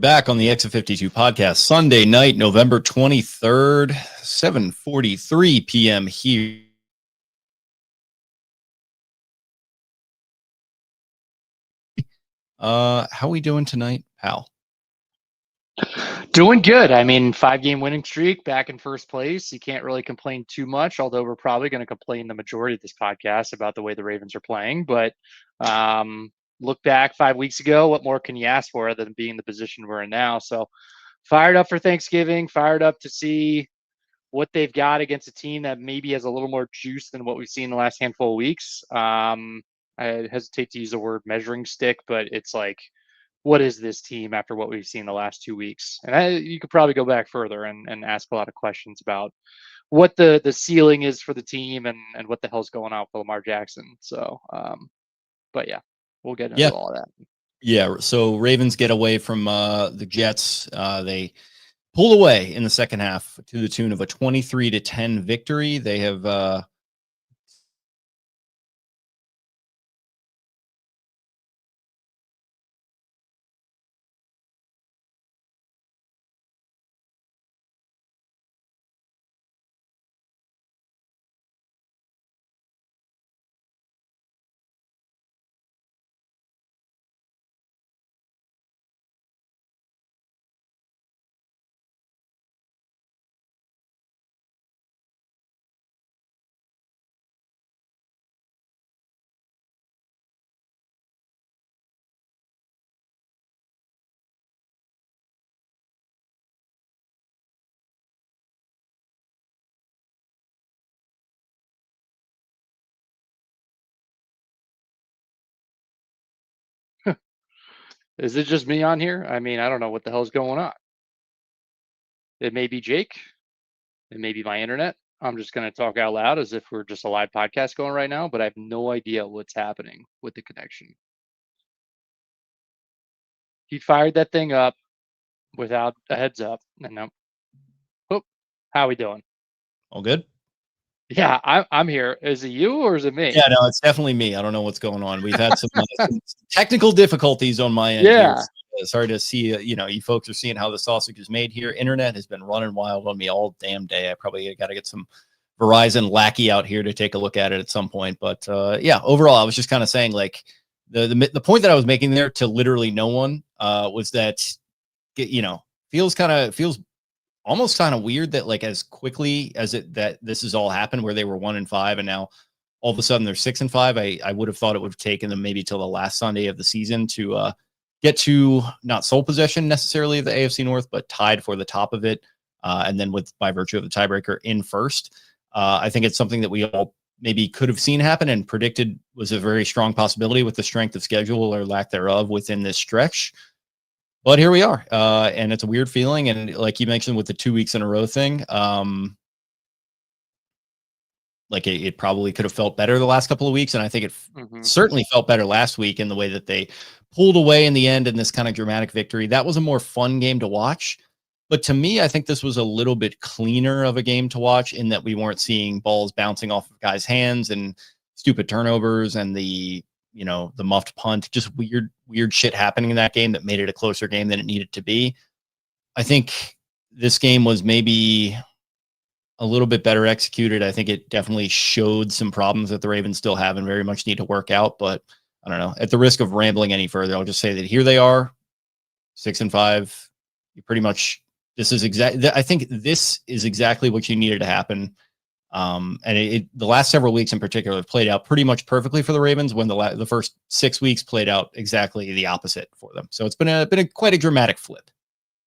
back on the Exit 52 podcast, Sunday night, November 23rd, 7:43 p.m. here. How are we doing tonight, pal? Doing good. I mean, 5-game winning streak, back in first place. You can't really complain too much, although we're probably going to complain the majority of this podcast about the way the Ravens are playing. But look back 5 weeks ago, what more can you ask for other than being in the position we're in now? So fired up for Thanksgiving, fired up to see what they've got against a team that maybe has a little more juice than what we've seen the last handful of weeks. I hesitate to use the word measuring stick, but it's like, what is this team after what we've seen the last 2 weeks? And you could probably go back further and ask a lot of questions about what the ceiling is for the team and what the hell's going on with Lamar Jackson. So, but yeah, we'll get into all of that. Yeah, so Ravens get away from the Jets. They pulled away in the second half to the tune of a 23-10 victory. They have Is it just me on here? I mean, I don't know what the hell's going on. It may be Jake. It may be my internet. I'm just going to talk out loud as if we're just a live podcast going right now, but I have no idea what's happening with the connection. He fired that thing up without a heads up. And no. Oh, how are we doing? all good. Yeah, I'm here. Is it you or is it me? Yeah, no, it's definitely me. I don't know what's going on. We've had some technical difficulties on my end. Yeah. Here. It's hard to see, you folks are seeing how the sausage is made here. Internet has been running wild on me all damn day. I probably got to get some Verizon lackey out here to take a look at it at some point. But yeah, overall, I was just kind of saying, like, the point that I was making there to literally no one was that, feels almost kind of weird that, like, as quickly as that this has all happened, where they were 1-5 and now all of a sudden they're 6-5. I would have thought it would have taken them maybe till the last Sunday of the season to get to not sole possession necessarily of the AFC North, but tied for the top of it. And then by virtue of the tiebreaker in first, I think it's something that we all maybe could have seen happen and predicted was a very strong possibility with the strength of schedule or lack thereof within this stretch. But here we are, and it's a weird feeling. And like you mentioned with the 2 weeks in a row thing, like it probably could have felt better the last couple of weeks. And I think it certainly felt better last week in the way that they pulled away in the end in this kind of dramatic victory. That was a more fun game to watch. But to me, I think this was a little bit cleaner of a game to watch in that we weren't seeing balls bouncing off of guys' hands and stupid turnovers and the muffed punt, just weird shit happening in that game that made it a closer game than it needed to be. I think this game was maybe a little bit better executed. I think it definitely showed some problems that the Ravens still have and very much need to work out. But I don't know, at the risk of rambling any further, I'll just say that here they are, 6-5. You pretty much, I think this is exactly what you needed to happen. And the last several weeks in particular have played out pretty much perfectly for the Ravens, when the first 6 weeks played out exactly the opposite for them. So it's been quite a dramatic flip.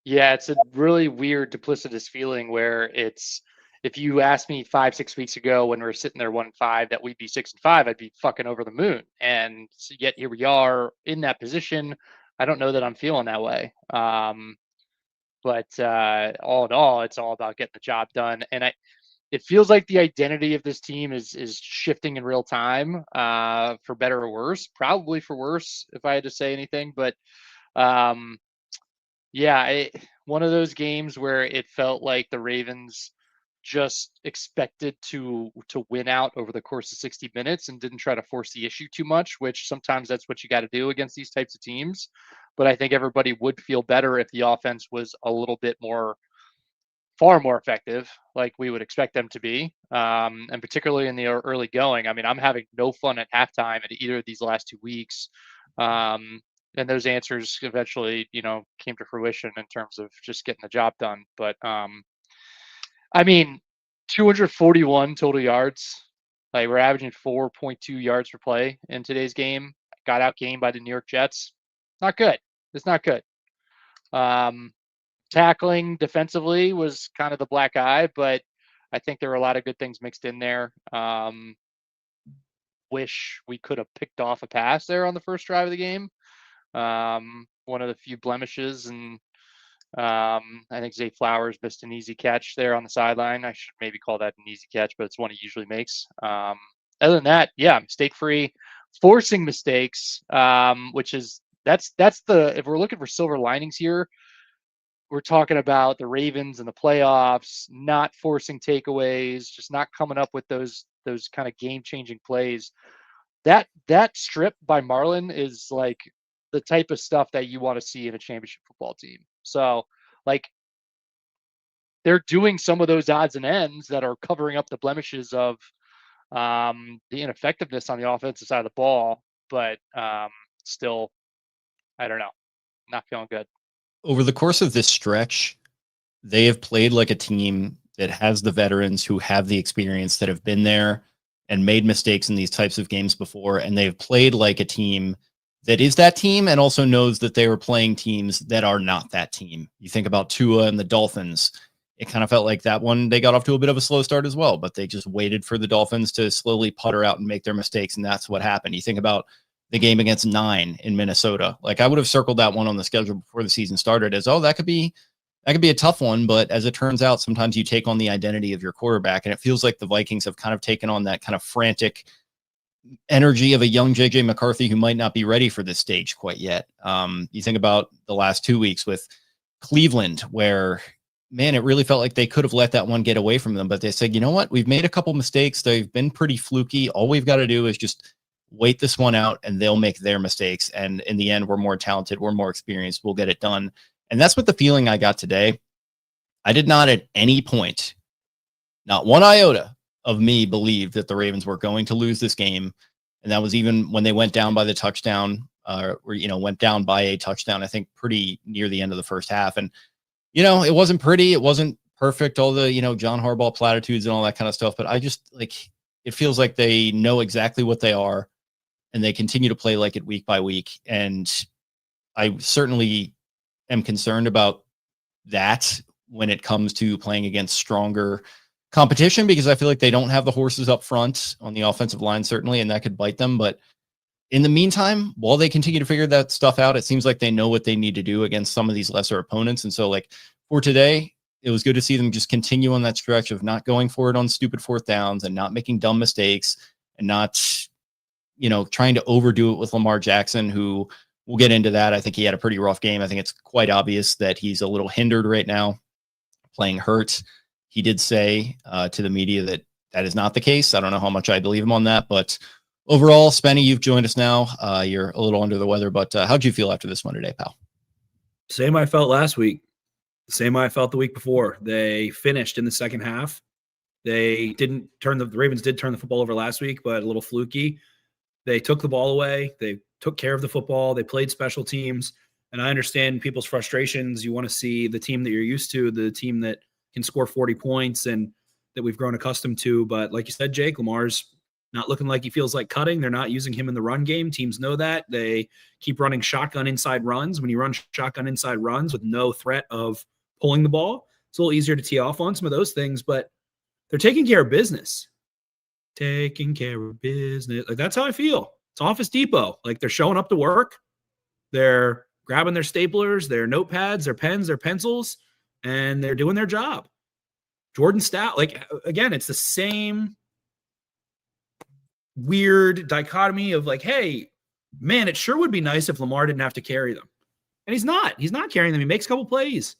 Yeah, it's a really weird, duplicitous feeling where it's, if you asked me 5-6 weeks ago when we were sitting there 1-5 that we'd be 6-5, I'd be fucking over the moon. And yet here we are in that position. I don't know that I'm feeling that way. But all in all, it's all about getting the job done. And it feels like the identity of this team is shifting in real time, for better or worse. Probably for worse, if I had to say anything. But yeah, one of those games where it felt like the Ravens just expected to win out over the course of 60 minutes and didn't try to force the issue too much, which sometimes that's what you got to do against these types of teams. but I think everybody would feel better if the offense was a little bit far more effective, like we would expect them to be. And particularly in the early going. I mean, I'm having no fun at halftime at either of these last 2 weeks. And those answers eventually, came to fruition in terms of just getting the job done. But I mean, 241 total yards. Like, we're averaging 4.2 yards per play in today's game. Got outgained by the New York Jets. Not good. It's not good. Tackling defensively was kind of the black eye, but I think there were a lot of good things mixed in there. Wish we could have picked off a pass there on the first drive of the game. One of the few blemishes, and I think Zay Flowers missed an easy catch there on the sideline. I should maybe call that an easy catch, but it's one he usually makes. Other than that, yeah, mistake-free, forcing mistakes, which is that's if we're looking for silver linings here, we're talking about the Ravens and the playoffs, not forcing takeaways, just not coming up with those kind of game-changing plays. That strip by Marlin is like the type of stuff that you want to see in a championship football team. So, like, they're doing some of those odds and ends that are covering up the blemishes of the ineffectiveness on the offensive side of the ball, but still, I don't know, not feeling good. Over the course of this stretch, they have played like a team that has the veterans who have the experience, that have been there and made mistakes in these types of games before. And they've played like a team that is that team and also knows that they were playing teams that are not that team. You think about Tua and the Dolphins. It kind of felt like that one, they got off to a bit of a slow start as well, but they just waited for the Dolphins to slowly putter out and make their mistakes. And that's what happened. You think about the game against 9 in Minnesota. Like, I would have circled that one on the schedule before the season started as, that could be a tough one. But as it turns out, sometimes you take on the identity of your quarterback, and it feels like the Vikings have kind of taken on that kind of frantic energy of a young JJ McCarthy who might not be ready for this stage quite yet. You think about the last 2 weeks with Cleveland, where, man, it really felt like they could have let that one get away from them, but they said, you know what, we've made a couple mistakes. They've been pretty fluky. All we've got to do is just wait this one out, and they'll make their mistakes. And in the end, we're more talented, we're more experienced, we'll get it done. And that's what the feeling I got today. I did not at any point, not one iota of me, believe that the Ravens were going to lose this game. And that was even when they went down by the touchdown, went down by a touchdown, I think pretty near the end of the first half. And, it wasn't pretty. It wasn't perfect. All the, John Harbaugh platitudes and all that kind of stuff. But I just, it feels like they know exactly what they are, and they continue to play like it week by week. And I certainly am concerned about that when it comes to playing against stronger competition, because I feel like they don't have the horses up front on the offensive line, certainly, and that could bite them. But in the meantime, while they continue to figure that stuff out, it seems like they know what they need to do against some of these lesser opponents. And so, for today, it was good to see them just continue on that stretch of not going for it on stupid fourth downs and not making dumb mistakes and not, trying to overdo it with Lamar Jackson, who, we'll get into that. I think he had a pretty rough game. I think it's quite obvious that he's a little hindered right now, playing hurt. He did say to the media that is not the case. I don't know how much I believe him on that, but overall, Spenny, you've joined us now. You're a little under the weather, but how'd you feel after this one today, pal? Same I felt last week. Same I felt the week before. They finished in the second half. They didn't turn the Ravens did turn the football over last week, but a little fluky. They took the ball away. They took care of the football. They played special teams. And I understand people's frustrations. You want to see the team that you're used to, the team that can score 40 points and that we've grown accustomed to. But like you said, Jake, Lamar's not looking like he feels like cutting. They're not using him in the run game. Teams know that. They keep running shotgun inside runs. When you run shotgun inside runs with no threat of pulling the ball, it's a little easier to tee off on some of those things, but they're taking care of business. Taking care of business. That's how I feel. It's Office Depot. They're showing up to work. They're grabbing their staplers, their notepads, their pens, their pencils, and they're doing their job. Jordan Stout, again, it's the same weird dichotomy of hey, man, it sure would be nice if Lamar didn't have to carry them. And he's not carrying them. He makes a couple plays.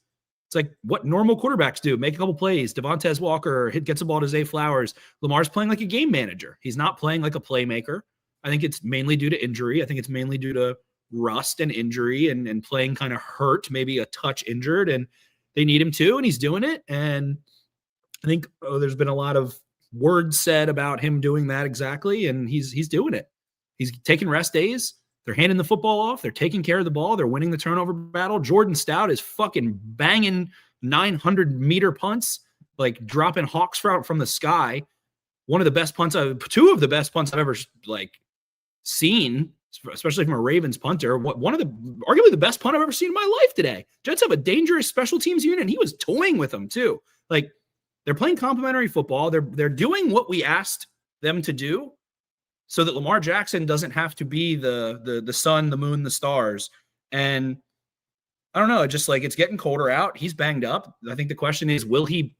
It's like what normal quarterbacks do. Make a couple plays. Tez Walker gets a ball to Zay Flowers. Lamar's playing like a game manager. He's not playing like a playmaker. I think it's mainly due to injury. I think it's mainly due to rust and injury and playing kind of hurt, maybe a touch injured, and they need him too, and he's doing it. And I think there's been a lot of words said about him doing that exactly, and he's doing it. He's taking rest days. They're handing the football off. They're taking care of the ball. They're winning the turnover battle. Jordan Stout is fucking banging 900-meter punts, like dropping hawks from the sky. Two of the best punts I've ever seen, especially from a Ravens punter. Arguably the best punt I've ever seen in my life today. Jets have a dangerous special teams unit, and he was toying with them too. Like, they're playing complementary football. They're doing what we asked them to do, so that Lamar Jackson doesn't have to be the sun, the moon, the stars. And I don't know, it's getting colder out. He's banged up. I think the question is, will he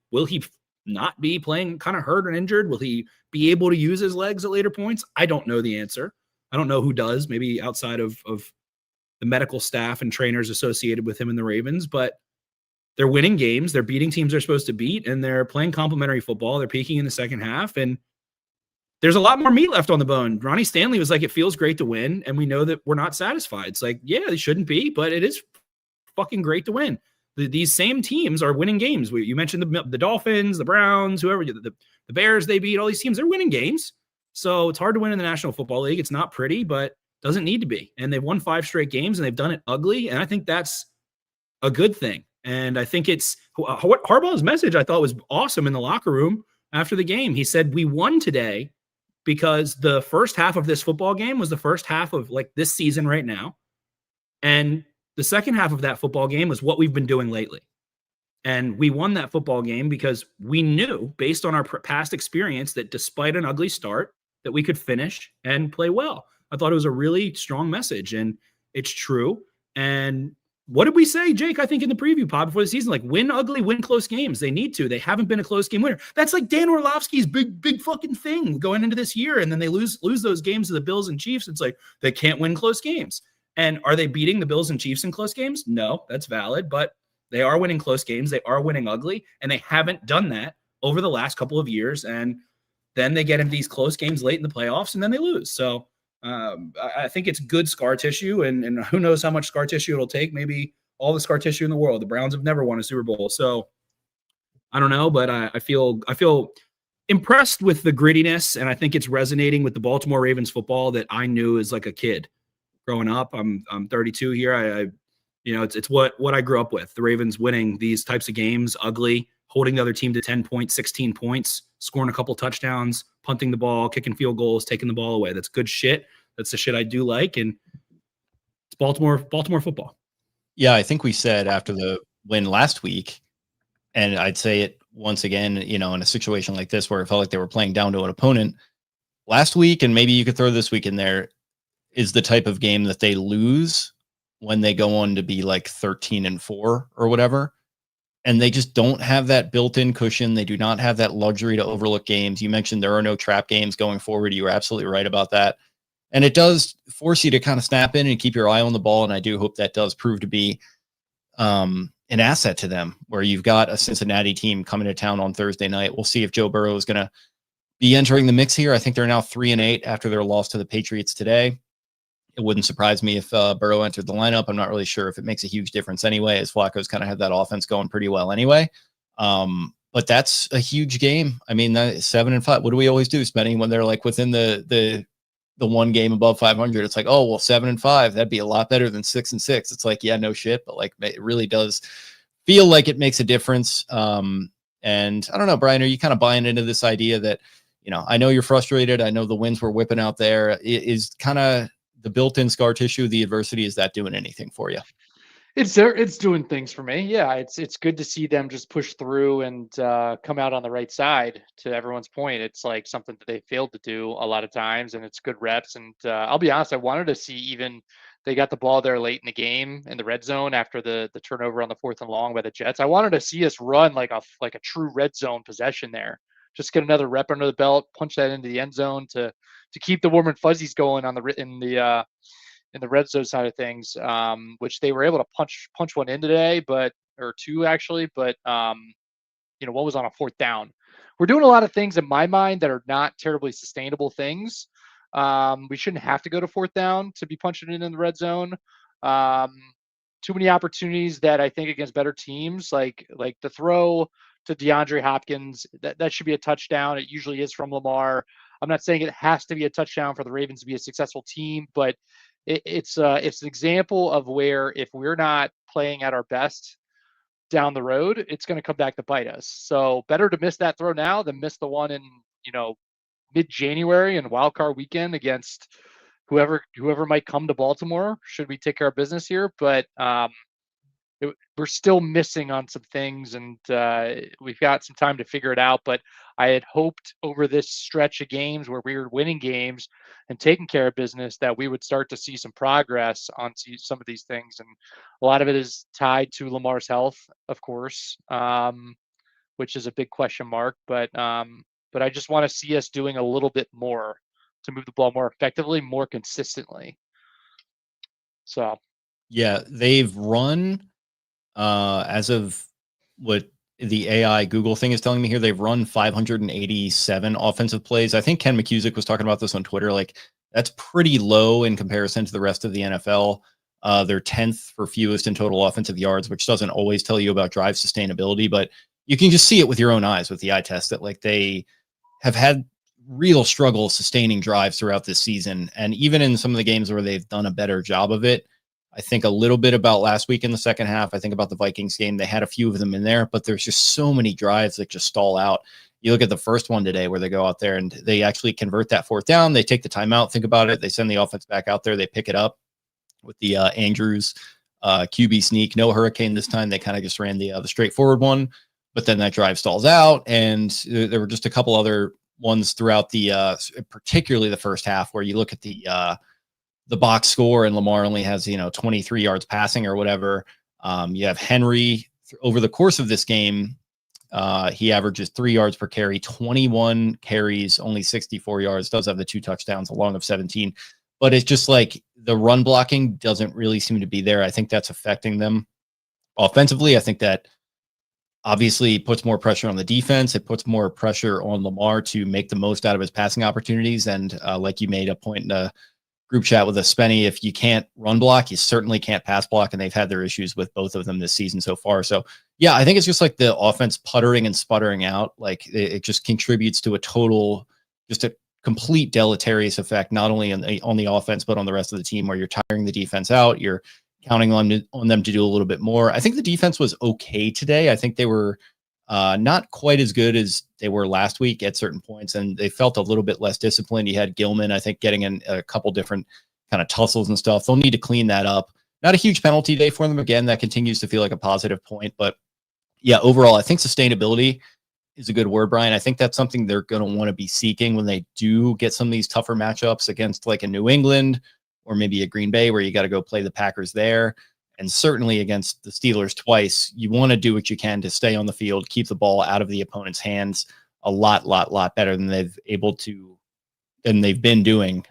not be playing kind of hurt and injured? Will he be able to use his legs at later points? I don't know the answer. I don't know who does, maybe outside of the medical staff and trainers associated with him in the Ravens, but they're winning games. They're beating teams they're supposed to beat, and they're playing complementary football. They're peaking in the second half, and there's a lot more meat left on the bone. Ronnie Stanley was like, it feels great to win, and we know that we're not satisfied. It's like, yeah, they shouldn't be, but it is fucking great to win. These same teams are winning games. You mentioned the Dolphins, the Browns, whoever, the Bears they beat, all these teams, they're winning games. So it's hard to win in the National Football League. It's not pretty, but doesn't need to be. And they've won 5 straight games, and they've done it ugly, and I think that's a good thing. And I think it's what Harbaugh's message I thought was awesome in the locker room after the game. He said, we won today because the first half of this football game was the first half of this season right now. And the second half of that football game was what we've been doing lately. And we won that football game because we knew, based on our past experience, that despite an ugly start, that we could finish and play well. I thought it was a really strong message, and it's true. And what did we say, Jake? I think in the preview pod before the season, win ugly, win close games. They need to. They haven't been a close game winner. That's like Dan Orlovsky's big fucking thing going into this year, and then they lose those games to the Bills and Chiefs. It's like they can't win close games. And are they beating the Bills and Chiefs in close games? No, that's valid, but they are winning close games. They are winning ugly, and they haven't done that over the last couple of years. And then they get into these close games late in the playoffs, and then they lose. So I think it's good scar tissue, and who knows how much scar tissue it'll take. Maybe all the scar tissue in the world. The Browns have never won a Super Bowl, so I don't know, but I feel impressed with the grittiness, and I think it's resonating with the Baltimore Ravens football that I knew as a kid growing up. I'm 32 here. It's what I grew up with. The Ravens winning these types of games, ugly, holding the other team to 10 points, 16 points, scoring a couple touchdowns, punting the ball, kicking field goals, taking the ball away. That's good shit. That's the shit I do like, and it's Baltimore football. Yeah, I think we said after the win last week, and I'd say it once again, in a situation like this where it felt like they were playing down to an opponent last week, and maybe you could throw this week in there, is the type of game that they lose when they go on to be 13-4 or whatever. And they just don't have that built-in cushion. They do not have that luxury to overlook games. You mentioned there are no trap games going forward. You were absolutely right about that. And it does force you to kind of snap in and keep your eye on the ball. And I do hope that does prove to be an asset to them, where you've got a Cincinnati team coming to town on Thursday night. We'll see if Joe Burrow is going to be entering the mix here. I think they're now 3-8 after their loss to the Patriots today. It wouldn't surprise me if Burrow entered the lineup. I'm not really sure if it makes a huge difference anyway, as Flacco's kind of had that offense going pretty well anyway. But that's a huge game. I mean, 7-5. What do we always do, Spenny, when they're within the one game above 500? It's like, oh, well, 7-5. That'd be a lot better than 6-6. It's like, yeah, no shit. But it really does feel like it makes a difference. And I don't know, Brian, are you kind of buying into this idea that, I know you're frustrated. I know the wins were whipping out there. Is kind of the built-in scar tissue, the adversity, is that doing anything for you? It's doing things for me. Yeah, it's good to see them just push through and come out on the right side. To everyone's point, it's something that they failed to do a lot of times, and it's good reps. And I'll be honest, I wanted to see, even they got the ball there late in the game in the red zone after the turnover on the 4th and long by the Jets. I wanted to see us run like a true red zone possession there. Just get another rep under the belt, punch that into the end zone to keep the warm and fuzzies going on in the red zone side of things, which they were able to punch one in today, or two actually, but one was on a 4th down. We're doing a lot of things in my mind that are not terribly sustainable things. We shouldn't have to go to fourth down to be punching it in the red zone. Too many opportunities that I think against better teams, like the throw to DeAndre Hopkins, that should be a touchdown. It usually is from Lamar. I'm not saying it has to be a touchdown for the Ravens to be a successful team, but it's an example of where if we're not playing at our best down the road, it's going to come back to bite us. So better to miss that throw now than miss the one in, mid-January and wild card weekend against whoever might come to Baltimore, should we take care of business here. But we're still missing on some things, and we've got some time to figure it out. But I had hoped over this stretch of games where we were winning games and taking care of business that we would start to see some progress on some of these things. And a lot of it is tied to Lamar's health, of course, which is a big question mark. But I just want to see us doing a little bit more to move the ball more effectively, more consistently. So, yeah, they've run as of what the AI Google thing is telling me here, they've run 587 offensive plays. I think Ken McCusick was talking about this on Twitter. Like, that's pretty low in comparison to the rest of the NFL. They're 10th for fewest in total offensive yards, which doesn't always tell you about drive sustainability, but you can just see it with your own eyes with the eye test that like they have had real struggle sustaining drives throughout this season. And even in some of the games where they've done a better job of it, I think a little bit about last week in the second half. I think about the Vikings game. They had a few of them in there, but there's just so many drives that just stall out. You look at the first one today where they go out there and they actually convert that fourth down. They take the timeout, think about it. They send the offense back out there. They pick it up with the Andrews QB sneak. No hurricane this time. They kind of just ran the straightforward one, but then that drive stalls out. And there were just a couple other ones throughout the particularly the first half where you look at the box score and Lamar only has 23 yards passing or whatever. You have Henry over the course of this game. He averages 3 yards per carry, 21 carries, only 64 yards, does have the 2 touchdowns, a long of 17. But it's just like the run blocking doesn't really seem to be there. I think that's affecting them offensively. I think that obviously puts more pressure on the defense. It puts more pressure on Lamar to make the most out of his passing opportunities. And like you made a point in the group chat with a Spenny, if you can't run block, you certainly can't pass block. And they've had their issues with both of them this season so far. So yeah, I think it's just like the offense puttering and sputtering out. Like it just contributes to just a complete deleterious effect, not only on the offense, but on the rest of the team, where you're tiring the defense out. You're counting on them to do a little bit more. I think the defense was okay today. I think they were not quite as good as they were last week at certain points, and they felt a little bit less disciplined. You had Gilman, I think, getting in a couple different kind of tussles and stuff. They'll need to clean that up. Not a huge penalty day for them. Again, that continues to feel like a positive point. But yeah, overall, I think sustainability is a good word, Brian. I think that's something they're going to want to be seeking when they do get some of these tougher matchups against like a New England or maybe a Green Bay, where you got to go play the Packers there. And certainly against the Steelers twice, you want to do what you can to stay on the field, keep the ball out of the opponent's hands a lot better than they've been doing.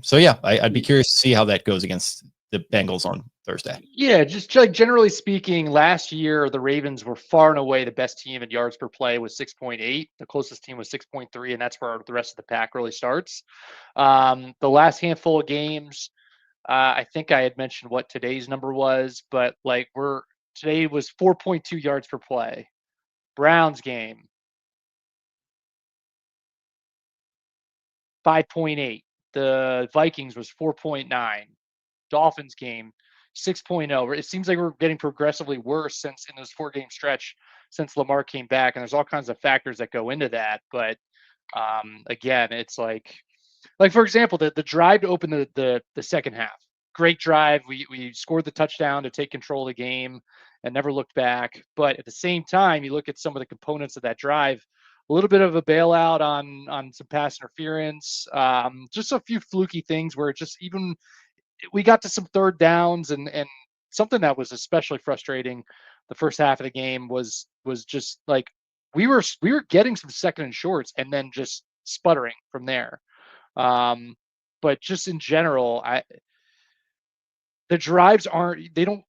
So yeah, I'd be curious to see how that goes against the Bengals on Thursday. Yeah, just like generally speaking, last year the Ravens were far and away the best team in yards per play with 6.8. The closest team was 6.3, and that's where the rest of the pack really starts. The last handful of games, I think I had mentioned what today's number was, but like today was 4.2 yards per play. Browns game, 5.8. The Vikings was 4.9. Dolphins game, 6.0. It seems like we're getting progressively worse since in this 4-game stretch since Lamar came back, and there's all kinds of factors that go into that. But again, it's like for example, the drive to open the second half. Great drive. We scored the touchdown to take control of the game and never looked back. But at the same time, you look at some of the components of that drive, a little bit of a bailout on some pass interference, just a few fluky things where we got to some third downs, and something that was especially frustrating the first half of the game was just like we were getting some second and shorts and then just sputtering from there. But just in general, the drives they don't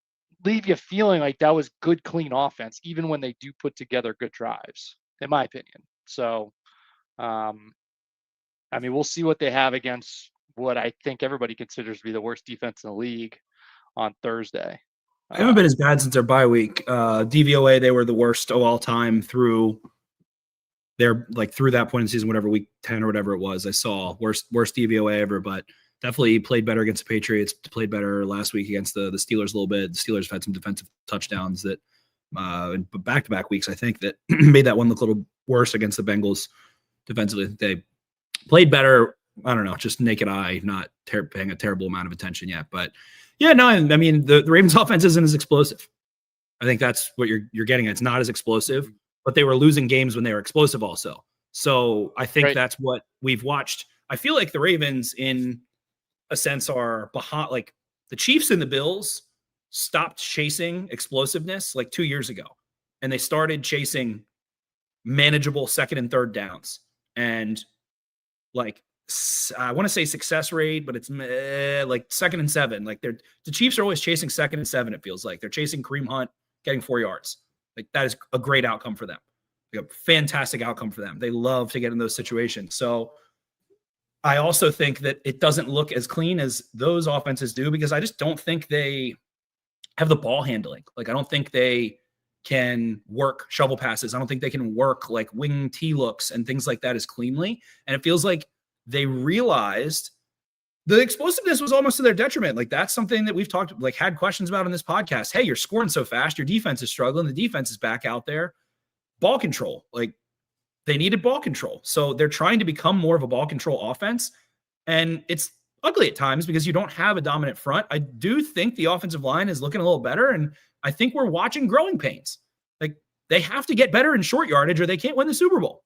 leave you feeling like that was good, clean offense, even when they do put together good drives, in my opinion. So, I mean, we'll see what they have against what I think everybody considers to be the worst defense in the league on Thursday. I haven't been as bad since their bye week. DVOA, they were the worst of all time through that point in the season, whatever, week 10 or whatever it was. I saw worst DVOA ever, but definitely played better against the Patriots, played better last week against the Steelers a little bit. The Steelers have had some defensive touchdowns that back-to-back weeks, I think, that made that one look a little worse against the Bengals defensively. They played better. I don't know, just naked eye, not paying a terrible amount of attention yet. But yeah, no, I mean, the Ravens offense isn't as explosive. I think that's what you're getting at. It's not as explosive, but they were losing games when they were explosive also. So I think that's what we've watched. I feel like the Ravens, in a sense, are behind. Like the Chiefs and the Bills stopped chasing explosiveness like 2 years ago, and they started chasing manageable second and third downs. And like, I want to say success rate, but it's like 2nd and 7. Like the Chiefs are always chasing 2nd and 7. It feels like they're chasing Kareem Hunt, getting 4 yards. Like that is a great outcome for them. Like a fantastic outcome for them. They love to get in those situations. So I also think that it doesn't look as clean as those offenses do, because I just don't think they have the ball handling. Like I don't think they can work shovel passes. I don't think they can work like wing T looks and things like that as cleanly. And it feels like they realized the explosiveness was almost to their detriment. Like that's something that we've had questions about in this podcast. Hey, you're scoring so fast. Your defense is struggling. The defense is back out there. Ball control. Like they needed ball control. So they're trying to become more of a ball control offense. And it's ugly at times because you don't have a dominant front. I do think the offensive line is looking a little better. And I think we're watching growing pains. Like they have to get better in short yardage or they can't win the Super Bowl.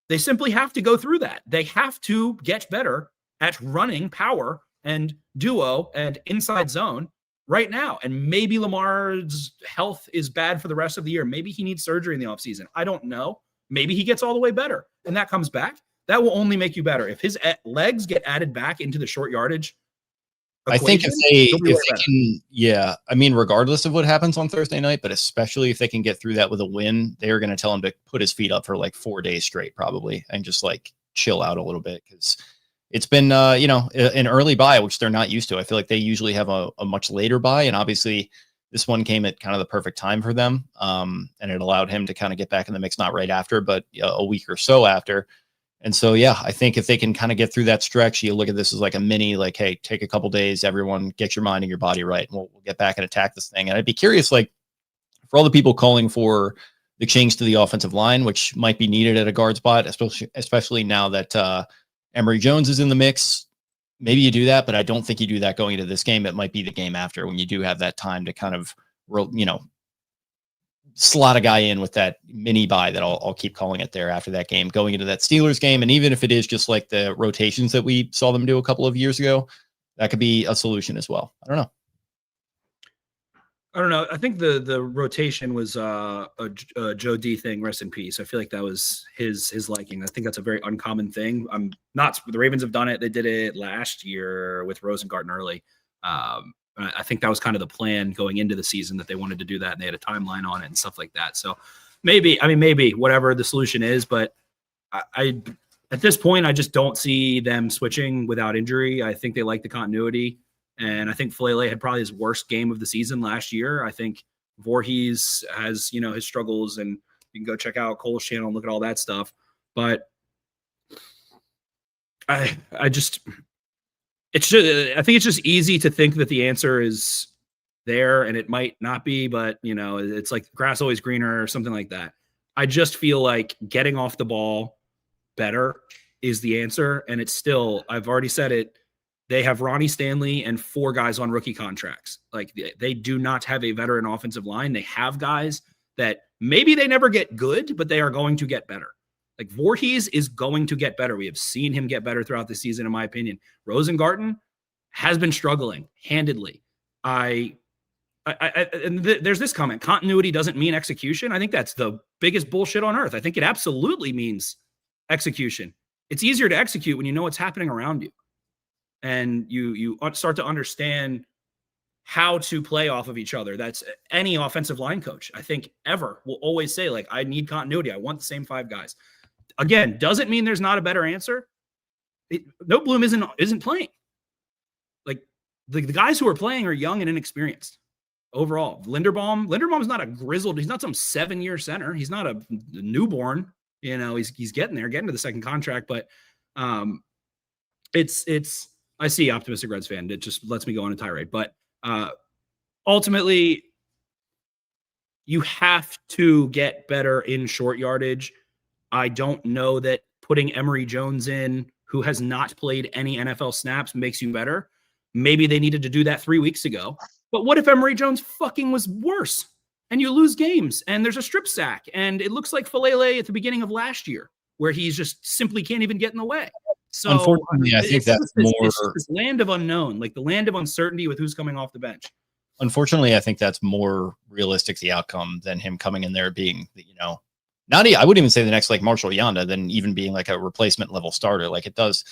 They simply have to go through that. They have to get better at running power and duo and inside zone right now. And maybe Lamar's health is bad for the rest of the year. Maybe he needs surgery in the offseason. I don't know. Maybe he gets all the way better and that comes back. That will only make you better. If his legs get added back into the short yardage equation, I think if they can, yeah, I mean, regardless of what happens on Thursday night, but especially if they can get through that with a win, they're going to tell him to put his feet up for like 4 days straight, probably, and just like chill out a little bit, because it's been, an early bye, which they're not used to. I feel like they usually have a much later bye, and obviously this one came at kind of the perfect time for them, and it allowed him to kind of get back in the mix, not right after, but a week or so after. And so, yeah, I think if they can kind of get through that stretch, you look at this as like a mini, like, hey, take a couple days, everyone get your mind and your body right, and we'll get back and attack this thing. And I'd be curious, like, for all the people calling for the change to the offensive line, which might be needed at a guard spot, especially now that Emory Jones is in the mix, maybe you do that, but I don't think you do that going into this game. It might be the game after when you do have that time to kind of, slot a guy in with that mini bye that I'll keep calling it there after that game, going into that Steelers game. And even if it is just like the rotations that we saw them do a couple of years ago, that could be a solution as well. I don't know. I think the rotation was a Joe D thing. Rest in peace. I feel like that was his liking. I think that's a very uncommon thing. The Ravens have done it. They did it last year with Rosengarten early. I think that was kind of the plan going into the season, that they wanted to do that and they had a timeline on it and stuff like that. So maybe whatever the solution is, but I at this point, I just don't see them switching without injury. I think they like the continuity, and I think Falele had probably his worst game of the season last year. I think Voorhees has, his struggles, and you can go check out Cole's channel and look at all that stuff. But I think it's just easy to think that the answer is there, and it might not be, but it's like grass always greener or something like that. I just feel like getting off the ball better is the answer. And it's still, I've already said it, they have Ronnie Stanley and 4 guys on rookie contracts. Like they do not have a veteran offensive line. They have guys that maybe they never get good, but they are going to get better. Like Voorhees is going to get better. We have seen him get better throughout the season, in my opinion. Rosengarten has been struggling handedly. And there's this comment: continuity doesn't mean execution. I think that's the biggest bullshit on earth. I think it absolutely means execution. It's easier to execute when you know what's happening around you, and you start to understand how to play off of each other. That's any offensive line coach, I think, ever will always say, like, I need continuity. I want the same 5 guys. Again, doesn't mean there's not a better answer, Bloom isn't playing. Like the guys who are playing are young and inexperienced overall. Linderbaum's not a grizzled. He's not some 7-year center. He's not a newborn. He's getting to the second contract, but it's I see optimistic Reds fan. It just lets me go on a tirade, but ultimately you have to get better in short yardage. I don't know that putting Emory Jones in, who has not played any NFL snaps, makes you better. Maybe they needed to do that 3 weeks ago. But what if Emory Jones fucking was worse and you lose games and there's a strip sack and it looks like Falele at the beginning of last year where he's just simply can't even get in the way. So unfortunately, I think that's more this land of unknown, like the land of uncertainty with who's coming off the bench. Unfortunately, I think that's more realistic, the outcome, than him coming in there being, I wouldn't even say the next like Marshall Yanda, than even being like a replacement level starter. Like it does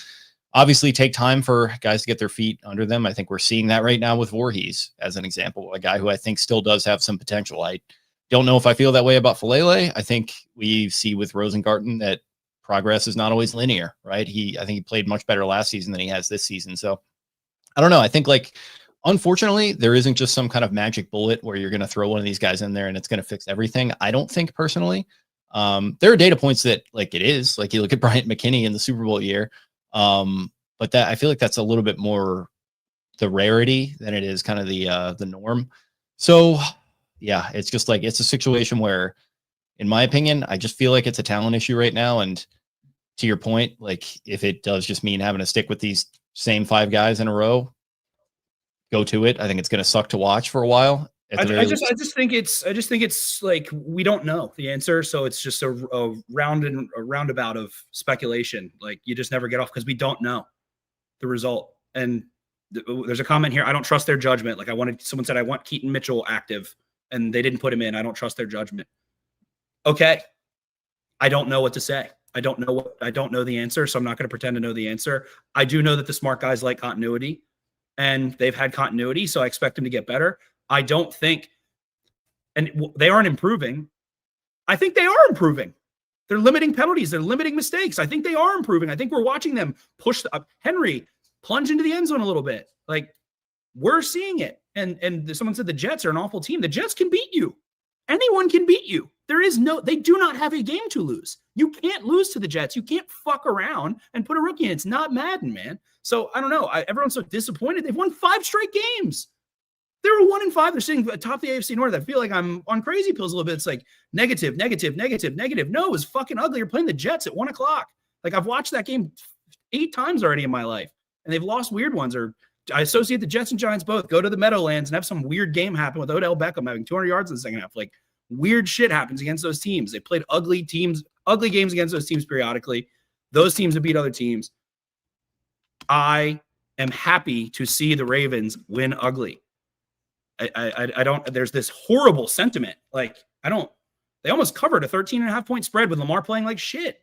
obviously take time for guys to get their feet under them. I think we're seeing that right now with Voorhees as an example, a guy who I think still does have some potential. I don't know if I feel that way about Falele. I think we see with Rosengarten that progress is not always linear, right? I think he played much better last season than he has this season. So I don't know. I think unfortunately, there isn't just some kind of magic bullet where you're going to throw one of these guys in there and it's going to fix everything. I don't think personally. There are data points that it is like you look at Bryant McKinney in the Super Bowl year. But that I feel like that's a little bit more the rarity than it is kind of the norm. So yeah, it's just it's a situation where, in my opinion, I just feel like it's a talent issue right now. And to your point, if it does just mean having to stick with these same 5 guys in a row, go to it. I think it's going to suck to watch for a while. I just think it's like we don't know the answer, so it's just a roundabout of speculation. Like you just never get off because we don't know the result. And there's a comment here. I don't trust their judgment. Like someone said I want Keaton Mitchell active, and they didn't put him in. I don't trust their judgment. Okay, I don't know what to say. I don't know the answer, so I'm not going to pretend to know the answer. I do know that the smart guys like continuity, and they've had continuity, so I expect them to get better. I don't think, and they aren't improving. I think they are improving. They're limiting penalties. They're limiting mistakes. I think they are improving. I think we're watching them push Henry plunge into the end zone a little bit. Like we're seeing it. And someone said the Jets are an awful team. The Jets can beat you. Anyone can beat you. They do not have a game to lose. You can't lose to the Jets. You can't fuck around and put a rookie in. It's not Madden, man. So I don't know. Everyone's so disappointed. They've won 5 straight games. They were 1-5. They're sitting atop the AFC North. I feel like I'm on crazy pills a little bit. It's like negative. No, it was fucking ugly. You're playing the Jets at 1:00. Like I've watched that game 8 times already in my life, and they've lost weird ones. Or I associate the Jets and Giants both. Go to the Meadowlands and have some weird game happen with Odell Beckham having 200 yards in the second half. Like weird shit happens against those teams. They played ugly games against those teams periodically. Those teams have beat other teams. I am happy to see the Ravens win ugly. I don't, there's this horrible sentiment. They almost covered a 13.5 point spread with Lamar playing like shit.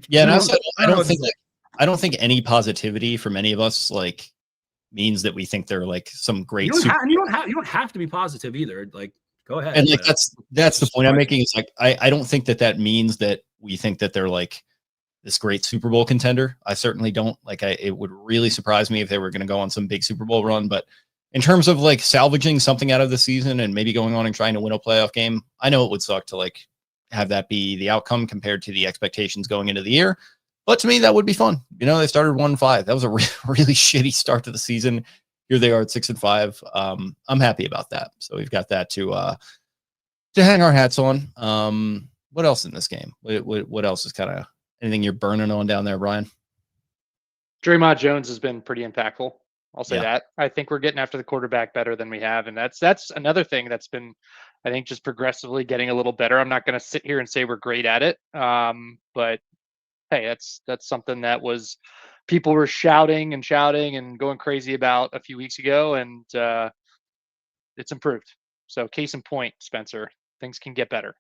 Yeah. And I don't think any positivity from any of us means that we think they're some great. You don't have to be positive either. Go ahead. And that's the point I'm making is I don't think that means that we think that they're this great Super Bowl contender. I certainly don't. It would really surprise me if they were going to go on some big Super Bowl run, but in terms of salvaging something out of the season and maybe going on and trying to win a playoff game, I know it would suck to have that be the outcome compared to the expectations going into the year. But to me, that would be fun. They started 1-5. That was a really shitty start to the season. Here they are at 6-5. I'm happy about that. So we've got that to hang our hats on. What else in this game? What else is kind of anything you're burning on down there, Brian? Draymond Jones has been pretty impactful. I'll say that. I think we're getting after the quarterback better than we have. And that's another thing that's been, I think, just progressively getting a little better. I'm not going to sit here and say we're great at it. But hey, that's something that was people were shouting and going crazy about a few weeks ago. And it's improved. So case in point, Spencer, things can get better.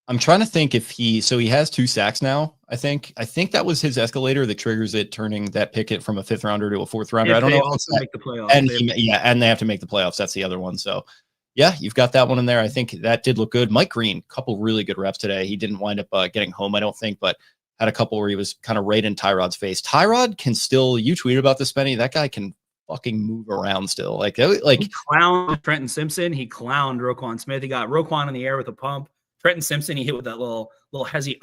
I'm trying to think if he has 2 sacks now. I think that was his escalator that triggers it, turning that Pickett from a 5th rounder to a 4th rounder. I don't know. Make the playoffs. And they have to make the playoffs. That's the other one. So yeah, you've got that one in there. I think that did look good. Mike Green, couple really good reps today. He didn't wind up getting home, I don't think, but had a couple where he was kind of right in Tyrod's face. Tyrod can still, you tweeted about this, Benny, that guy can fucking move around still. Like he clowned Trenton Simpson. He clowned Roquan Smith. He got Roquan in the air with a pump. Trenton Simpson, he hit with that little hezzy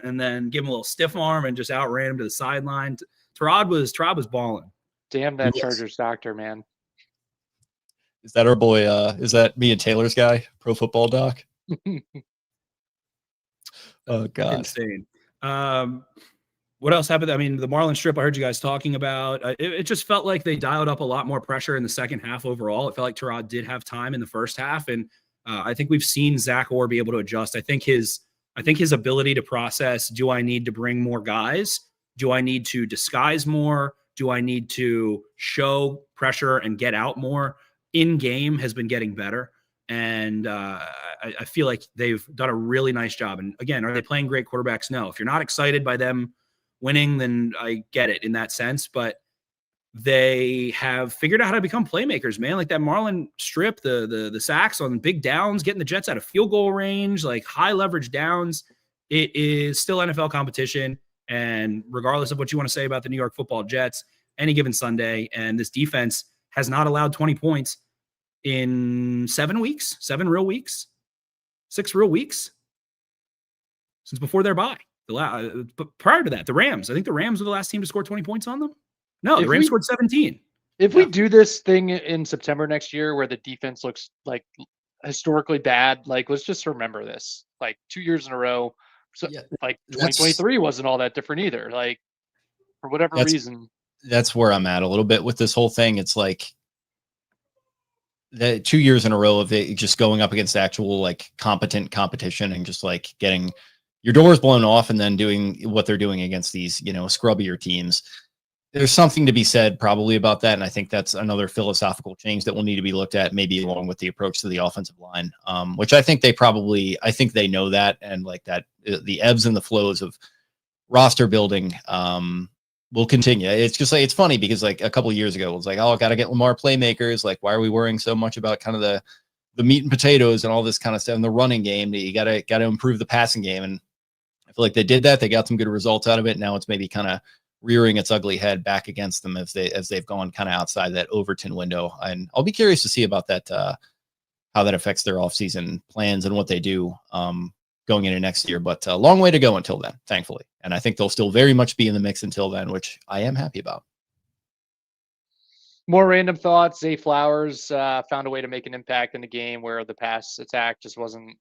and then give him a little stiff arm and just outran him to the sideline. Tyrod was balling. Damn that Chargers doctor, man. Is that our boy? Is that me and Taylor's guy, Pro Football Doc? Oh God, insane. What else happened? I mean, the Marlin strip I heard you guys talking about. It just felt like they dialed up a lot more pressure in the second half overall. It felt like Tyrod did have time in the first half, and I think we've seen Zach Orr be able to adjust. I think his ability to process. Do I need to bring more guys? Do I need to disguise more? Do I need to show pressure and get out more? In game has been getting better. And I feel like they've done a really nice job. And again, are they playing great quarterbacks? No. If you're not excited by them winning, then I get it in that sense. But they have figured out how to become playmakers, man. Like that Marlin strip, the sacks on big downs, getting the Jets out of field goal range, like high leverage downs. It is still NFL competition. And regardless of what you want to say about the New York Football Jets, any given Sunday, and this defense has not allowed 20 points in 6 real weeks since before their bye. But prior to that, the Rams, I think the Rams were the last team to score 20 points on them. No, the Rams scored 17. If we do this thing in September next year where the defense looks like historically bad, like let's just remember this, like 2 years in a row. So like 2023 wasn't all that different either. Like for whatever reason. That's where I'm at a little bit with this whole thing. It's like the 2 years in a row of it just going up against actual like competent competition and just like getting your doors blown off and then doing what they're doing against these, scrubbier teams. There's something to be said probably about that. And I think that's another philosophical change that will need to be looked at, maybe along with the approach to the offensive line, which I think they know that. And like that, the ebbs and the flows of roster building will continue. It's just like, it's funny because like a couple of years ago, it was like, oh, I got to get Lamar playmakers. Like, why are we worrying so much about kind of the meat and potatoes and all this kind of stuff in the running game? You got to improve the passing game. And I feel like they did that. They got some good results out of it. Now it's maybe kind of rearing its ugly head back against them as they've gone kind of outside that Overton window. And I'll be curious to see about that, how that affects their offseason plans and what they do going into next year. But a long way to go until then, thankfully. And I think they'll still very much be in the mix until then, which I am happy about. More random thoughts. Zay Flowers found a way to make an impact in the game where the pass attack just wasn't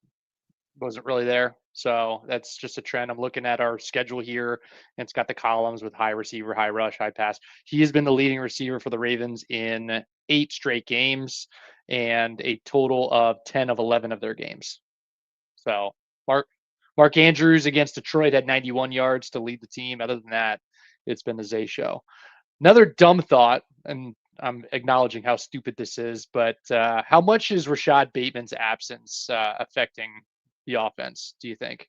really there. So that's just a trend. I'm looking at our schedule here, and it's got the columns with high receiver, high rush, high pass. He has been the leading receiver for the Ravens in 8 straight games and a total of 10 of 11 of their games. So Mark Andrews against Detroit had 91 yards to lead the team. Other than that, it's been the Zay show. Another dumb thought, and I'm acknowledging how stupid this is, but how much is Rashad Bateman's absence affecting the offense, do you think?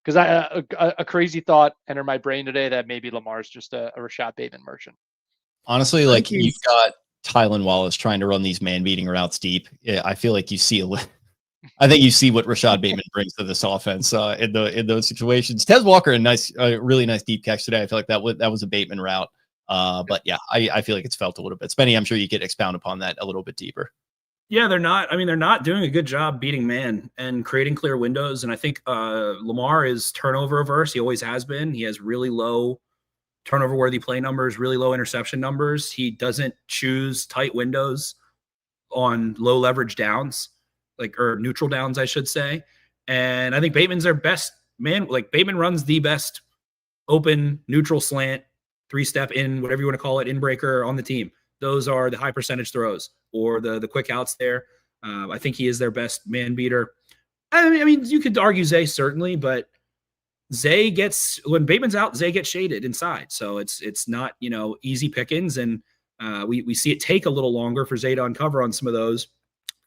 Because a crazy thought entered my brain today that maybe Lamar's just a Rashad Bateman merchant. Honestly, like you've got Tylan Wallace trying to run these man-beating routes deep. Yeah, I feel like you see I think you see what Rashad Bateman brings to this offense in those situations. Tez Walker, a really nice deep catch today. I feel like that was a Bateman route. But yeah, I feel like it's felt a little bit. Spenny, I'm sure you could expound upon that a little bit deeper. Yeah, they're not doing a good job beating man and creating clear windows. And I think Lamar is turnover averse. He always has been. He has really low turnover worthy play numbers, really low interception numbers. He doesn't choose tight windows on low leverage downs, or neutral downs, I should say. And I think Bateman's their best man. Like Bateman runs the best open neutral slant, 3-step in, whatever you want to call it, in breaker on the team. Those are the high percentage throws or the quick outs there. I think he is their best man beater. I mean, you could argue Zay certainly, but Zay when Bateman's out, Zay gets shaded inside. So it's not, easy pickings. And we see it take a little longer for Zay to uncover on some of those